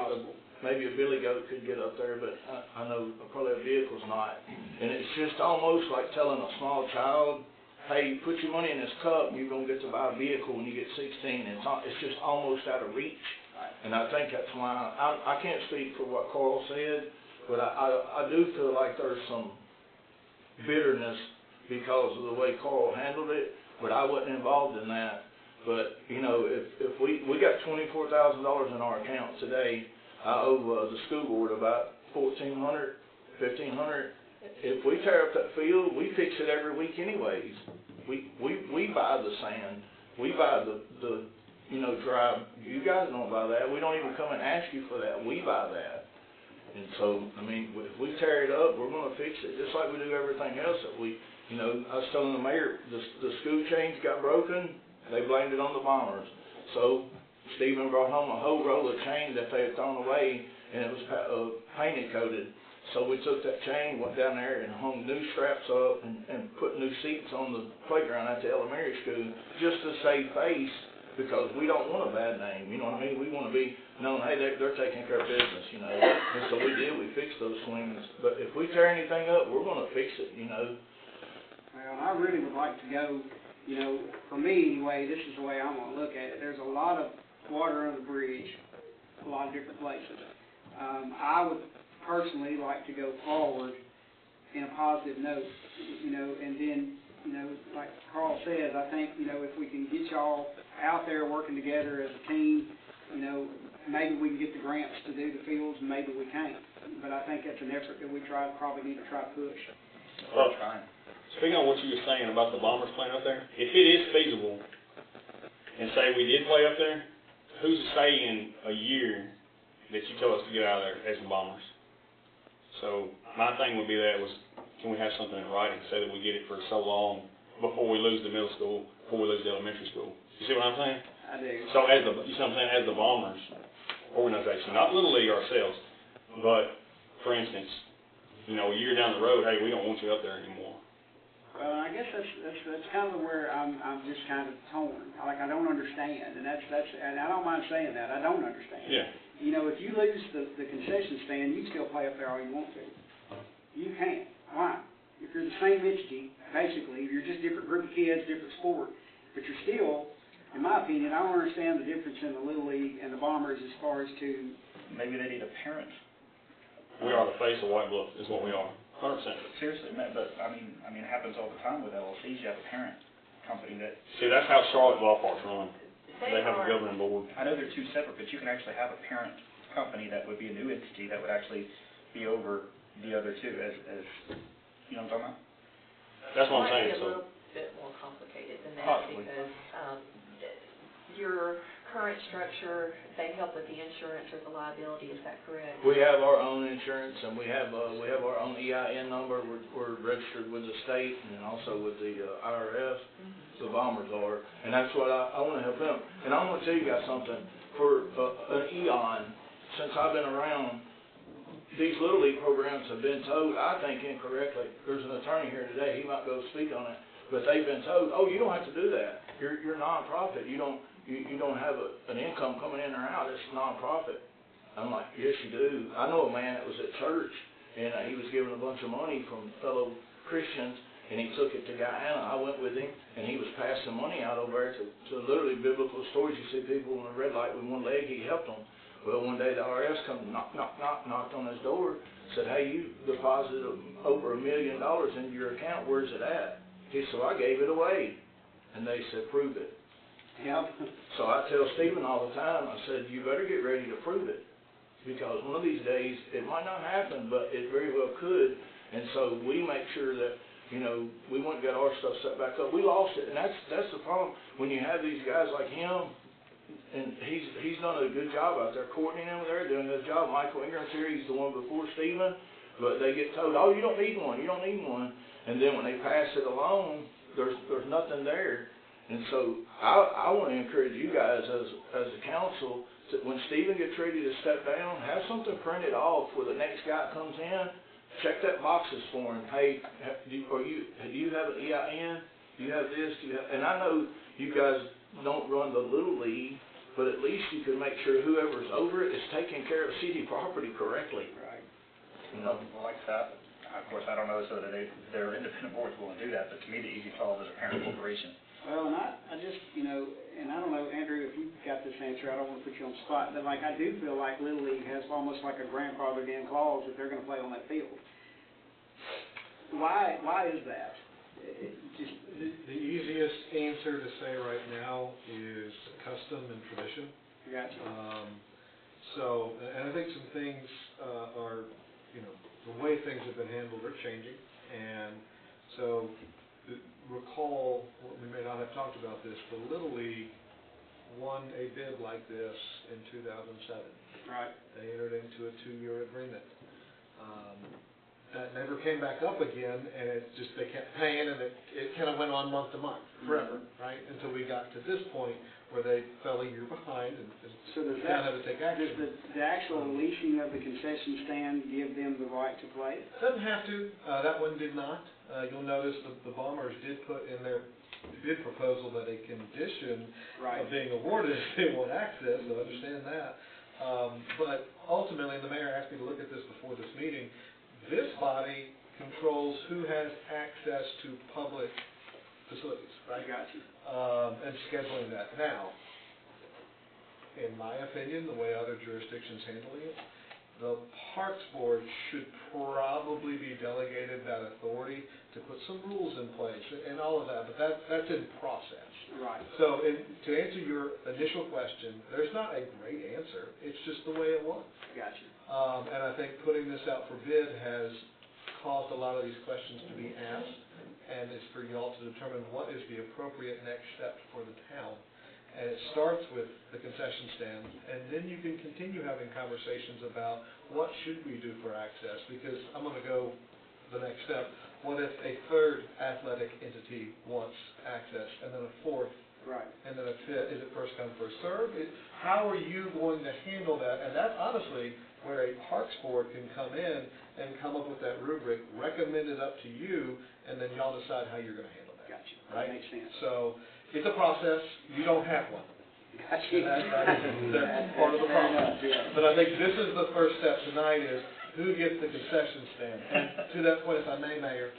Speaker 6: maybe a billy goat could get up there, but I know probably a vehicle's not. And it's just almost like telling a small child, hey, put your money in this cup, you're going to get to buy a vehicle when you get 16. It's just almost out of reach. And I think that's why, I can't speak for what Carl said, but I do feel like there's some bitterness because of the way Carl handled it, but I wasn't involved in that. But, you know, if we got $24,000 in our account today, I owe the school board about $1,400, $1,500. If we tear up that field, we fix it every week anyways. We buy the sand, we buy the dry. You guys don't buy that. We don't even come and ask you for that. We buy that. And so, I mean, if we tear it up, we're going to fix it, just like we do everything else that we, I was telling the mayor, the school chains got broken, they blamed it on the bombers. So, Stephen brought home a whole roll of chain that they had thrown away, and it was painted coated. So we took that chain, went down there and hung new straps up and put new seats on the playground at the elementary school just to save face, because we don't want a bad name, you know what I mean? We want to be known, hey, they're taking care of business, And so we did, we fixed those swings. But if we tear anything up, we're going to fix it,
Speaker 3: Well, I really would like to go, for me anyway, this is the way I'm going to look at it. There's a lot of water under the bridge, a lot of different places. I would personally like to go forward in a positive note, and then, like Carl says, I think, if we can get y'all out there working together as a team, maybe we can get the grants to do the fields, and maybe we can't. But I think that's an effort that we probably need to try to push.
Speaker 2: Well, speaking on what you were saying about the Bombers playing up there, if it is feasible, and say we did play up there, who's to say in a year that you tell us to get out of there as the Bombers? So my thing would be can we have something in writing, say that we get it for so long before we lose the middle school, before we lose the elementary school? You see what I'm saying?
Speaker 3: I do.
Speaker 2: So you see what I'm saying, as the Bombers organization, not Little League ourselves, but for instance, a year down the road, hey, we don't want you up there anymore.
Speaker 3: Well, I guess that's kind of where I'm just kind of torn. Like, I don't understand, and and I don't mind saying that. I don't understand.
Speaker 2: Yeah.
Speaker 3: If you lose the concession stand, you can still play up there all you want to. You can't. Why? If you're the same entity, basically, you're just different group of kids, different sport, but you're still, in my opinion, I don't understand the difference in the Little League and the Bombers as far as to.
Speaker 9: Maybe they need a parent.
Speaker 2: We are the face of White Bluff, is what we are. 100%.
Speaker 9: Seriously, but I mean, it happens all the time with LLCs. You have a parent company that.
Speaker 2: See, that's how Charlotte Ballpark's run. They have a governing board.
Speaker 9: I know they're two separate, but you can actually have a parent company that would be a new entity that would actually be over the other two, as you know what I'm talking about?
Speaker 2: That's what I'm saying.
Speaker 12: It might be a little bit more complicated than that.
Speaker 9: Possibly.
Speaker 12: Because your current structure, they help with the insurance or the liability. Is that correct?
Speaker 6: We have our own insurance, and we have our own EIN number. We're registered with the state and also with the IRS. The Bombers are, and that's what I want to help them. And I'm going to tell you guys something. For an eon, since I've been around, these Little League programs have been told, I think incorrectly. There's an attorney here today. He might go speak on it, but they've been told, oh, you don't have to do that. You're nonprofit. You don't have an income coming in or out. It's nonprofit. I'm like, yes, you do. I know a man that was at church, and he was given a bunch of money from fellow Christians, and he took it to Guyana. I went with him, and he was passing money out over there to literally biblical stories. You see people in a red light with one leg, he helped them. Well, one day the IRS come knocked on his door, said, hey, you deposited over $1 million into your account. Where's it at? He said, I gave it away. And they said, prove it.
Speaker 3: Yep.
Speaker 6: So I tell Stephen all the time, I said, you better get ready to prove it. Because one of these days, it might not happen, but it very well could. And so we make sure that, we went and got our stuff set back up. We lost it, and that's the problem. When you have these guys like him, and he's done a good job out there. Courtney and them, they're doing a good job. Michael Ingram's here, he's the one before Stephen. But they get told, oh, you don't need one, you don't need one. And then when they pass it along, there's nothing there. And so I want to encourage you guys as a council when Stephen gets ready to step down, have something printed off where the next guy comes in, check that boxes for him. Hey, do you have an EIN? Do you have this? And I know you guys don't run the Little League, but at least you can make sure whoever's over it is taking care of city property correctly.
Speaker 3: Right.
Speaker 6: You know?
Speaker 9: Like that, of course, I don't know so that their independent boards will do that, but to me, the easy solve is a parent corporation.
Speaker 3: Well, and I just, and I don't know, Andrew, if you've got this answer, I don't want to put you on the spot, but like, I do feel like Little League has almost like a grandfathered in clause that they're going to play on that field. Why is that?
Speaker 4: The easiest answer to say right now is custom and tradition.
Speaker 3: Gotcha.
Speaker 4: And I think some things are, the way things have been handled are changing. And so, recall, we may not have talked about this, the Little League won a bid like this in 2007.
Speaker 3: Right.
Speaker 4: They entered into a 2-year agreement. That never came back up again, and they kept paying, and it kind of went on month to month, forever, right? Until we got to this point where they fell a year behind, and
Speaker 3: so does
Speaker 4: had to take action.
Speaker 3: Does the actual leasing of the concession stand give them the right to play?
Speaker 4: Doesn't have to. That one did not. You'll notice the Bombers did put in their bid proposal that a condition of being awarded if they want access, so understand that. But ultimately, the mayor asked me to look at this before this meeting. This body controls who has access to public facilities, right?
Speaker 3: Got you.
Speaker 4: And scheduling that. Now, in my opinion, the way other jurisdictions handling it, the Parks Board should probably be delegated that authority to put some rules in place and all of that, but that's in process.
Speaker 3: Right.
Speaker 4: So to answer your initial question, there's not a great answer. It's just the way it was.
Speaker 3: Gotcha.
Speaker 4: And I think putting this out for bid has caused a lot of these questions to be asked, and it's for y'all to determine what is the appropriate next step for the town. And it starts with the concession stand, and then you can continue having conversations about what should we do for access, because I'm going to go the next step. What if a third athletic entity wants access, and then a fourth, and then a fifth? Is it first come, first served? How are you going to handle that? And that's honestly where a Parks Board can come in and come up with that rubric, recommend it up to you, and then y'all decide how you're going to handle that.
Speaker 3: Gotcha.
Speaker 4: Right?
Speaker 3: That makes sense.
Speaker 4: So it's a process. You don't have one.
Speaker 3: Gotcha.
Speaker 4: That's part of the problem. But I think this is the first step tonight is who gets the concession stand. And to that point, if I may, Mayor,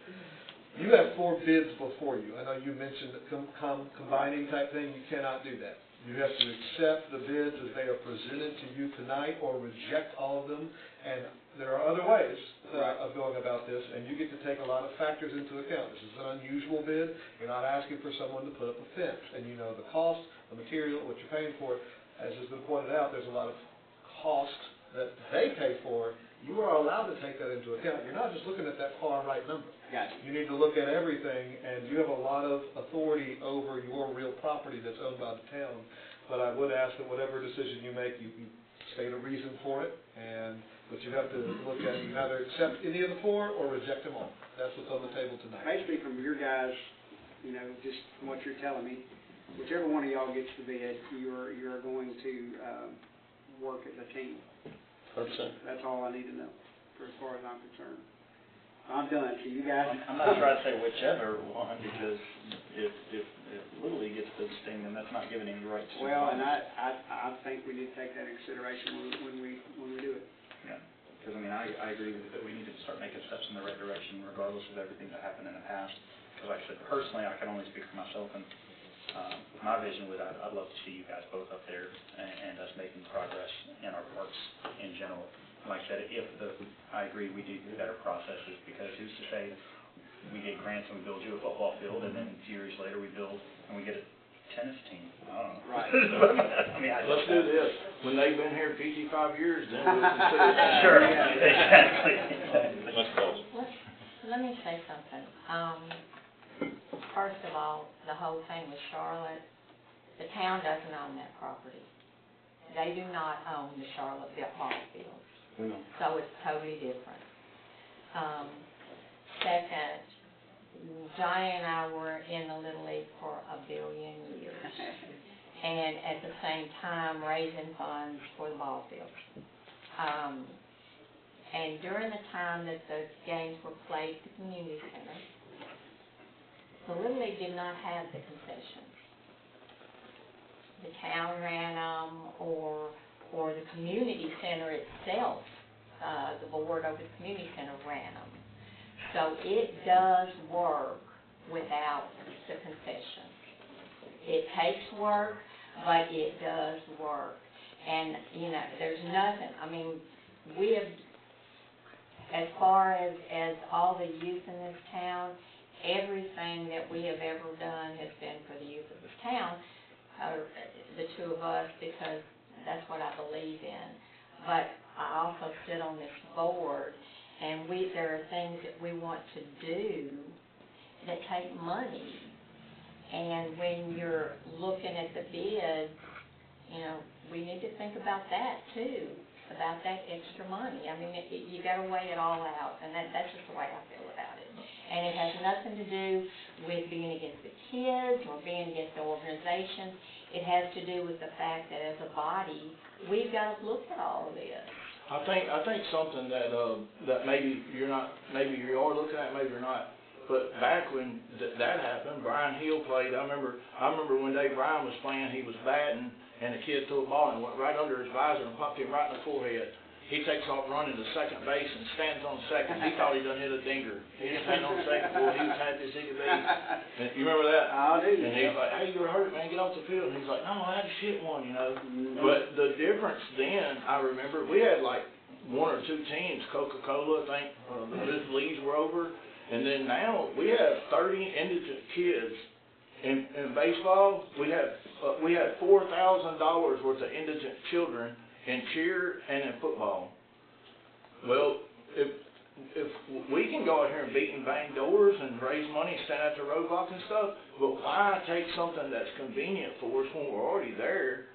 Speaker 4: you have 4 bids before you. I know you mentioned the combining type thing. You cannot do that. You have to accept the bids as they are presented to you tonight or reject all of them. And there are other ways of going about this, and you get to take a lot of factors into account. This is an unusual bid. You're not asking for someone to put up a fence. And you know the cost, the material, what you're paying for. As has been pointed out, there's a lot of cost that they pay for. You are allowed to take that into account. You're not just looking at that far right number.
Speaker 3: Gotcha.
Speaker 4: You need to look at everything, and you have a lot of authority over your real property that's owned by the town. But I would ask that whatever decision you make, you state a reason for it, but you have to look at, you can either accept any of the 4 or reject them all. That's what's on the table tonight.
Speaker 3: Basically, from your guys, just from what you're telling me, whichever one of y'all gets the bid, you're going to work as a team.
Speaker 2: 100%.
Speaker 3: That's all I need to know, for as far as I'm concerned. I'm done, so you guys.
Speaker 9: I'm not sure I'd say whichever one, because if Little League gets the sting, then that's not giving any rights to the
Speaker 3: Well, and
Speaker 9: funds.
Speaker 3: I think we need to take that into consideration when we do it.
Speaker 9: Yeah, because I agree that we need to start making steps in the right direction, regardless of everything that happened in the past. Because like I said, personally, I can only speak for myself, and my vision I'd love to see you guys both up there and us making progress in our parks in general. Like I said, I agree we do better processes, because who's to say we get grants and we build you a football field, and then a few years later we build and we get a tennis team. I don't know.
Speaker 3: Right.
Speaker 6: Let's do this. When they've been here 55 years, then we'll consider that.
Speaker 9: Sure, exactly.
Speaker 2: Let's close.
Speaker 11: Let me say something. First of all, the whole thing with Charlotte, the town doesn't own that property. They do not own the Charlotte ball field. So it's totally different. Second, Johnny and I were in the Little League for 1 billion years. and at the same time raising funds for the ball fields. And during the time that the games were played at the community center, the Little League did not have the concessions. The town ran them, or the community center itself, the board over the community center ran them. So it does work without the concessions. It takes work, but it does work. And, you know, there's nothing, I mean, we have, as far as all the youth in this town, everything that we have ever done has been for the youth of this town, the two of us, because that's what I believe in. But I also sit on this board, and there are things that we want to do that take money. And when you're looking at the bids, you know, we need to think about that too, about that extra money. I mean, you got to weigh it all out, and that's just the way I feel about it. And it has nothing to do with being against the kids or being against the organization. It has to do with the fact that as a body, we've got to look at all of this.
Speaker 6: I think something that maybe you are looking at, maybe you're not. But back when that happened, Brian Hill played. I remember one day Brian was playing. He was batting, and the kid threw a ball and went right under his visor and popped him right in the forehead. He takes off running to second base and stands on second. He thought he done hit a dinger. He didn't stand on second, boy. He was happy as he could be. And you remember that?
Speaker 3: I do.
Speaker 6: And he was like, "Hey, you were hurt, man. Get off the field." And he's like, "No, I had to hit one, you know." But the difference then, I remember, we had like one or two teams. Coca-Cola, I think, the leagues were over. And then now we have 30 indigent kids. In baseball, we had $4,000 worth of indigent children in cheer and in football. Well, if we can go out here and beat and bang doors and raise money and stand at the roadblock and stuff, but why take something that's convenient for us when we're already there,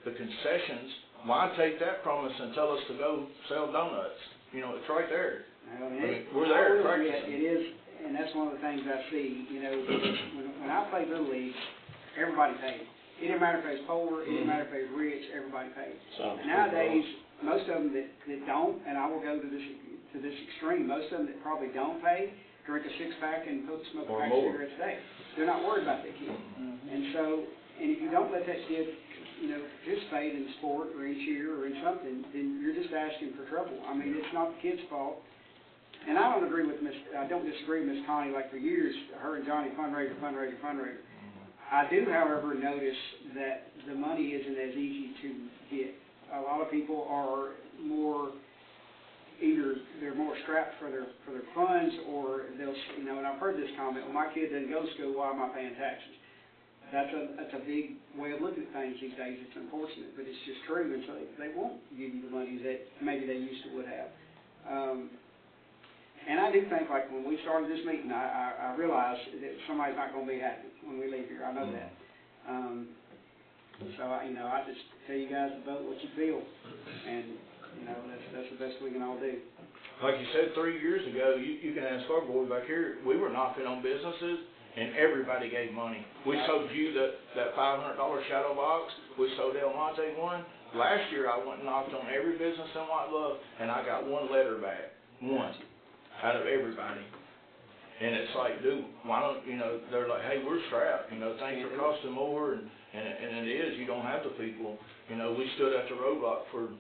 Speaker 6: the concessions, why take that from us and tell us to go sell donuts? You know, it's right there.
Speaker 3: I mean,
Speaker 6: We're there practicing.
Speaker 3: It is, and that's one of the things I see, you know, when I played Little League, everybody paid. It didn't matter if they was poor, it didn't matter if they was rich, everybody paid. Nowadays, most of them that don't, and I will go to this extreme, most of them that probably don't pay, drink a six-pack and smoke a pack of cigarettes a day. They're not worried about that kid. And if you don't let that kid, you know, participate in sport or in cheer or in something, then you're just asking for trouble. I mean, it's not the kid's fault. And I don't disagree with Miss Connie, like for years, her and Johnny fundraiser. I do, however, notice that the money isn't as easy to get. A lot of people are more, either they're more strapped for their funds, or they'll, you know, and I've heard this comment, well, my kid doesn't go to school, why am I paying taxes? That's a big way of looking at things these days. It's unfortunate, but it's just true, and so they won't give you the money that maybe they used to would have. And I do think, like, when we started this meeting, I realized that somebody's not going to be happy when we leave here. I know that. So, I just tell you guys to vote what you feel, and, you know, that's the best we can all do.
Speaker 6: Like you said, 3 years ago, you can ask our boy back here, we were knocking on businesses, and everybody gave money. We sold you that $500 shadow box. We sold El Monte one. Last year, I went and knocked on every business in White Bluff, and I got one letter back. One. Out of everybody. And it's like, dude, why don't, you know, they're like, hey, we're strapped, you know, things are costing more, and it is, you don't have the people. You know, we stood at the roadblock for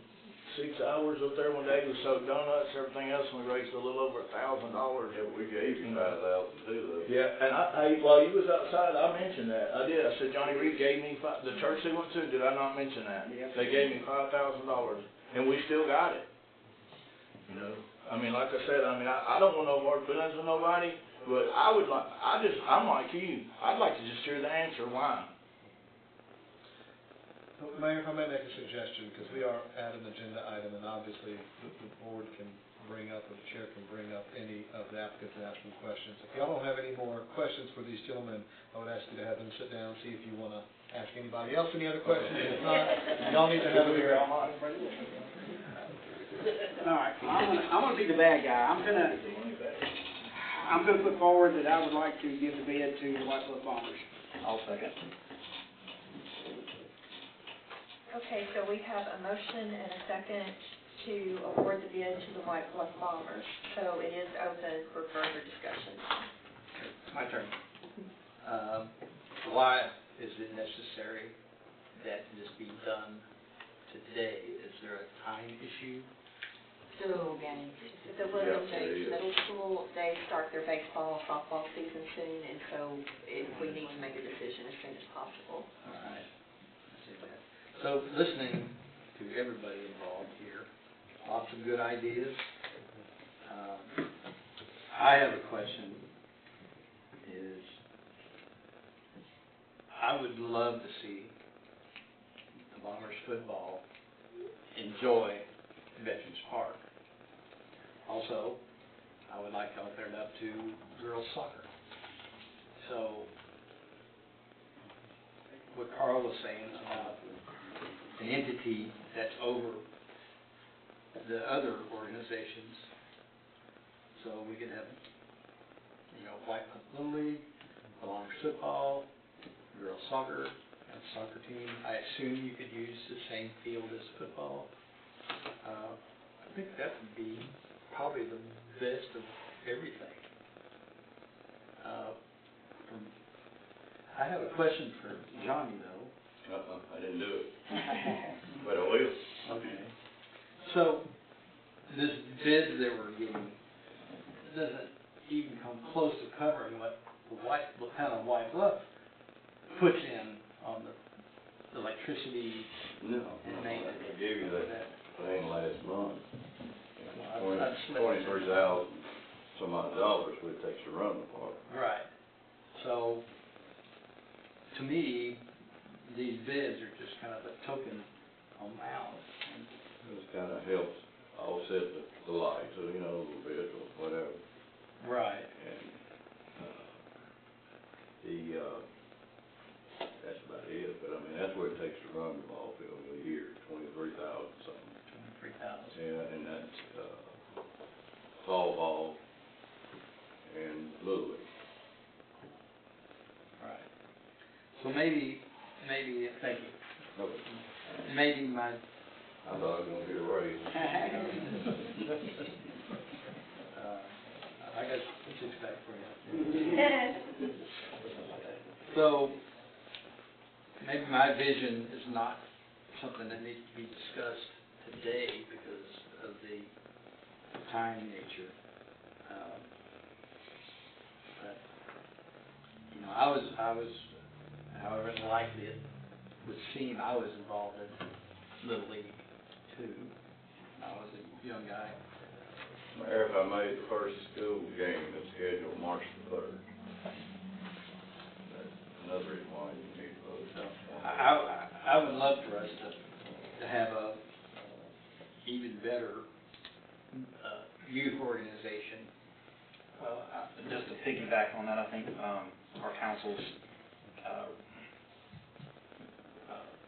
Speaker 6: 6 hours up there one day, we sold donuts, everything else, and we raised a little over $1,000 that we gave, you know.
Speaker 8: $5,000 too, though.
Speaker 6: Yeah, and while you was outside, I mentioned that. I did. I said, Johnny Reed gave me, the church they went to, did I not mention that?
Speaker 3: Yep.
Speaker 6: They gave me $5,000, and we still got it. You know, I mean, like I said, I don't want no hard feelings with nobody, but I'm like you. I'd like to just hear the answer, why?
Speaker 4: Mayor, if I may make a suggestion, because we are at an agenda item, and obviously the board can bring up, or the chair can bring up any of the applicants and ask them questions. If y'all don't have any more questions for these gentlemen, I would ask you to have them sit down, see if you want to ask anybody else any other questions. If not, y'all need to have a hearing.
Speaker 3: All right, I'm gonna be the bad guy. I'm gonna put forward that I would like to give the bid to the White Bluff Bombers.
Speaker 9: I'll second.
Speaker 1: Okay, so we have a motion and a second to award the bid to the White Bluff Bombers. So it is open for further discussion.
Speaker 8: My turn. Why is it necessary that this be done today? Is there a time issue?
Speaker 11: The little games.
Speaker 1: The Little
Speaker 10: Yeah, there
Speaker 1: League
Speaker 10: is.
Speaker 1: Middle School, they start their baseball, softball season soon, and so we need to make a decision as soon as possible.
Speaker 8: All right. I see that. So listening to everybody involved here, lots of good ideas. I have a question, is I would love to see the Bombers football enjoy Veterans Park. Also, I would like to open it up to girls soccer. So, what Carl was saying about an entity that's over the other organizations, so we could have, White Bluff Little League, Bombers football, girls soccer, and soccer team. I assume you could use the same field as football. I think that would be probably the best of everything. I have a question for Johnny, though.
Speaker 10: I didn't do it, but I will.
Speaker 8: Okay. So, this bid that we're getting doesn't even come close to covering what the town of White Bluff puts in on the electricity
Speaker 10: No,
Speaker 8: and maintenance.
Speaker 10: I gave you that thing last month.
Speaker 8: I've slipped.
Speaker 10: $23,000 some odd dollars, what it takes to run the park.
Speaker 8: Right. So, to me, these bids are just kind of a token amount.
Speaker 10: This kind of helps offset the lights, a little bit or whatever.
Speaker 8: Right.
Speaker 10: And, that's about it, but I mean, that's what it takes to run the ball field a year, 23,000 something.
Speaker 8: 23,000.
Speaker 10: Yeah, and that's, softball and Little League.
Speaker 8: Right. So maybe, thank you.
Speaker 10: Okay.
Speaker 8: Maybe my,
Speaker 10: I thought I was gonna get a raise.
Speaker 8: I got a six-pack for you. So, maybe my vision is not something that needs to be discussed today because of the time nature. But, I was, however unlikely it would seem, I was involved in Little League too. I was a young guy.
Speaker 10: Mayor, if I made the first school game that's scheduled March the 3rd. That's another reason why you need to vote.
Speaker 8: So, I would love for us to have a even better youth organization.
Speaker 9: Just to piggyback on that, I think our council's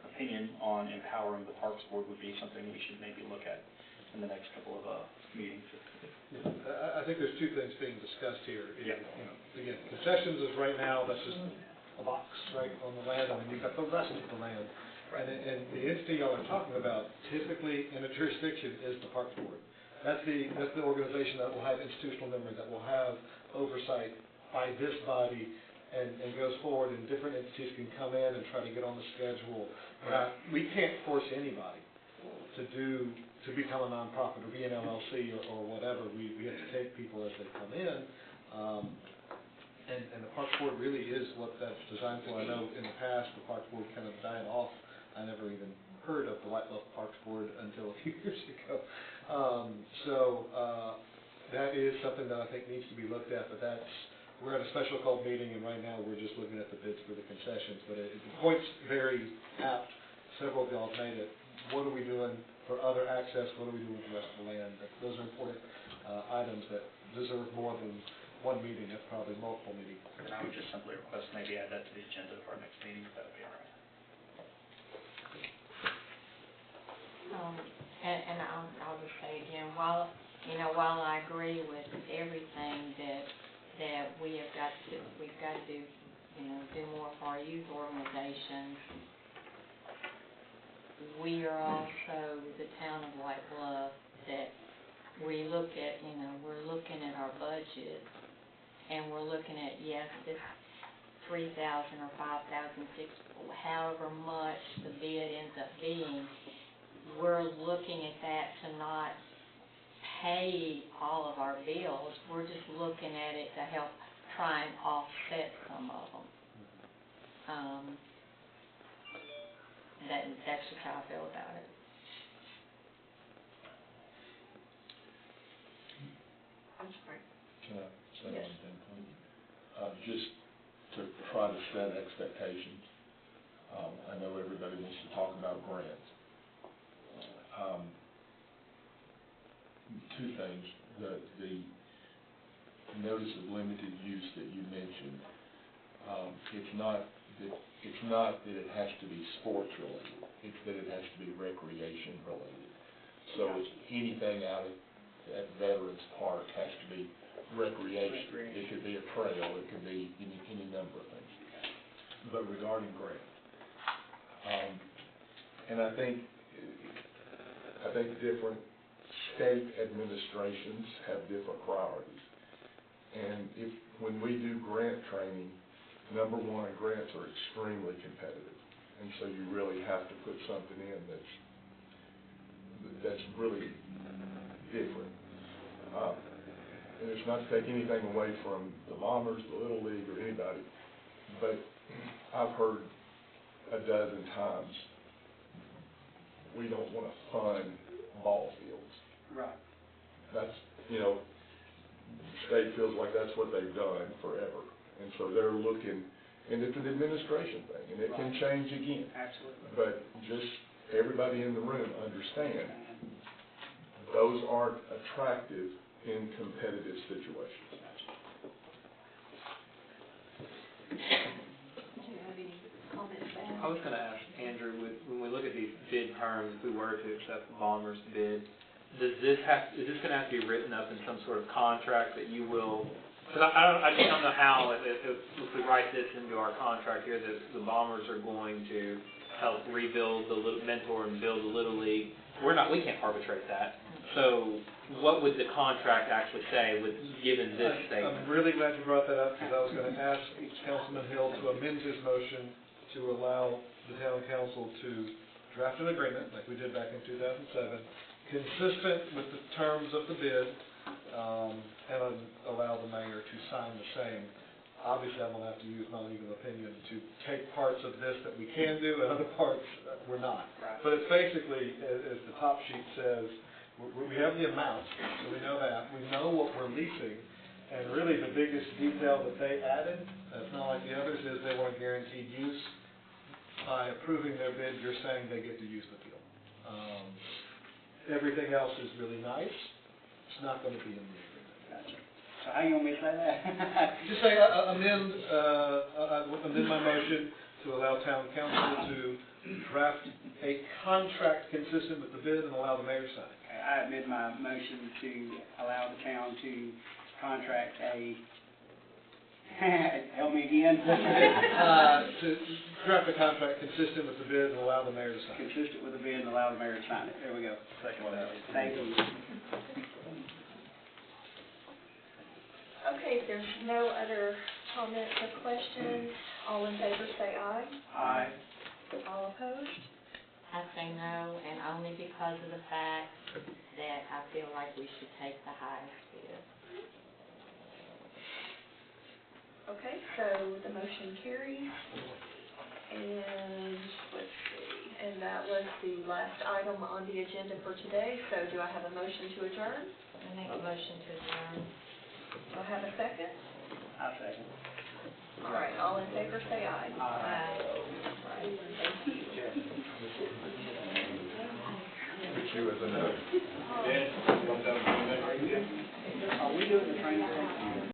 Speaker 9: opinion on empowering the Parks Board would be something we should maybe look at in the next couple of meetings.
Speaker 4: I think there's two things being discussed here.
Speaker 9: Yeah.
Speaker 4: Again, concessions is right now, that's just a box, right, on the land, and then you've got the rest of the land. And the entity y'all are talking about typically in a jurisdiction is the Parks Board. That's the organization that will have institutional members, that will have oversight by this body, and goes forward, and different entities can come in and try to get on the schedule. We can't force anybody to become a nonprofit or be an LLC or whatever. We have to take people as they come in. And the Parks Board really is what that's designed for. I know in the past, the Parks Board kind of died off. I never even heard of the White Bluff Parks Board until a few years ago. That is something that I think needs to be looked at, but we're at a special called meeting, and right now we're just looking at the bids for the concessions. But the point's very apt. Several of y'all have made it. What are we doing for other access? What are we doing with the rest of the land? Those are important items that deserve more than one meeting. That's probably multiple meetings.
Speaker 9: And I would just simply request maybe add that to the agenda for our next meeting, if that would be all right.
Speaker 11: And I'll just say again, while I agree with everything that we've got to do more for our youth organizations, we are also the town of White Bluff, that we look at, we're looking at our budget, and we're looking at, yes, this 3,000 or 5,000, however much the bid ends up being, we're looking at that to not pay all of our bills. We're just looking at it to help try and offset some of them. That's just how I feel about it.
Speaker 12: I'm sorry.
Speaker 10: Can I say
Speaker 12: Yes.
Speaker 10: one thing, please? Just to try to set expectations. I know everybody wants to talk about grants. Two things. The notice of limited use that you mentioned, it's not that it has to be sports related, it's that it has to be recreation related. So it's anything out at Veterans Park has to be recreation. It could be a trail, it could be any number of things. But regarding grants, and I think different state administrations have different priorities. And when we do grant training, number one, grants are extremely competitive. And so you really have to put something in that's really different. And it's not to take anything away from the Bombers, the Little League, or anybody, but I've heard a dozen times, we don't want to fund ball fields.
Speaker 3: Right.
Speaker 10: That's, the state feels like that's what they've done forever. And so they're looking, and it's an administration thing, and it can change again.
Speaker 3: Absolutely.
Speaker 10: But just everybody in the room understand, those aren't attractive in competitive situations.
Speaker 12: Do you have any comments to add?
Speaker 13: I was going to ask Andrew, when we look at these bid terms, if we were to accept the Bombers bid, is this going to have to be written up in some sort of contract that you will? Because I just don't know how, if we write this into our contract here, that the Bombers are going to help rebuild mentor and build the Little League. We can't arbitrate that. So what would the contract actually say given this statement?
Speaker 4: I'm really glad you brought that up, because I was going to ask Councilman Hill to amend his motion to allow the town council to draft an agreement, like we did back in 2007, consistent with the terms of the bid, and allow the mayor to sign the same. Obviously, I'm going to have to use my legal opinion to take parts of this that we can do and other parts that we're not.
Speaker 3: Right.
Speaker 4: But it's basically, as the top sheet says, we have the amount, so we know that. We know what we're leasing, and really the biggest detail that they added, that's not like the others, is they want guaranteed use. By approving their bid, you're saying they get to use the field. Everything else is really nice. It's not going to be in the agreement.
Speaker 3: Gotcha. So how you want me to say that?
Speaker 4: Just say amend my motion to allow town council to draft a contract consistent with the bid and allow the mayor to sign.
Speaker 3: Okay, I amend my motion to allow the town to contract a, help me again?
Speaker 4: To draft a contract consistent with the bid and allow the mayor to sign.
Speaker 3: Consistent with the bid and allow the mayor to sign it. There we go.
Speaker 9: Second that.
Speaker 3: Thank you.
Speaker 1: Okay, if there's no other comments or questions, all in favor say aye.
Speaker 3: Aye.
Speaker 1: All opposed?
Speaker 11: I say no, and only because of the fact that I feel like we should take the highest bid.
Speaker 1: Okay, so the motion carries. And let's see, and that was the last item on the agenda for today. So do I have a motion to adjourn?
Speaker 11: I make a motion to adjourn.
Speaker 1: Do I have a second?
Speaker 3: I second.
Speaker 1: All right, all in favor say aye.
Speaker 11: Aye.
Speaker 1: Right, thank you.
Speaker 10: Put you as a note.
Speaker 3: Are we doing the training?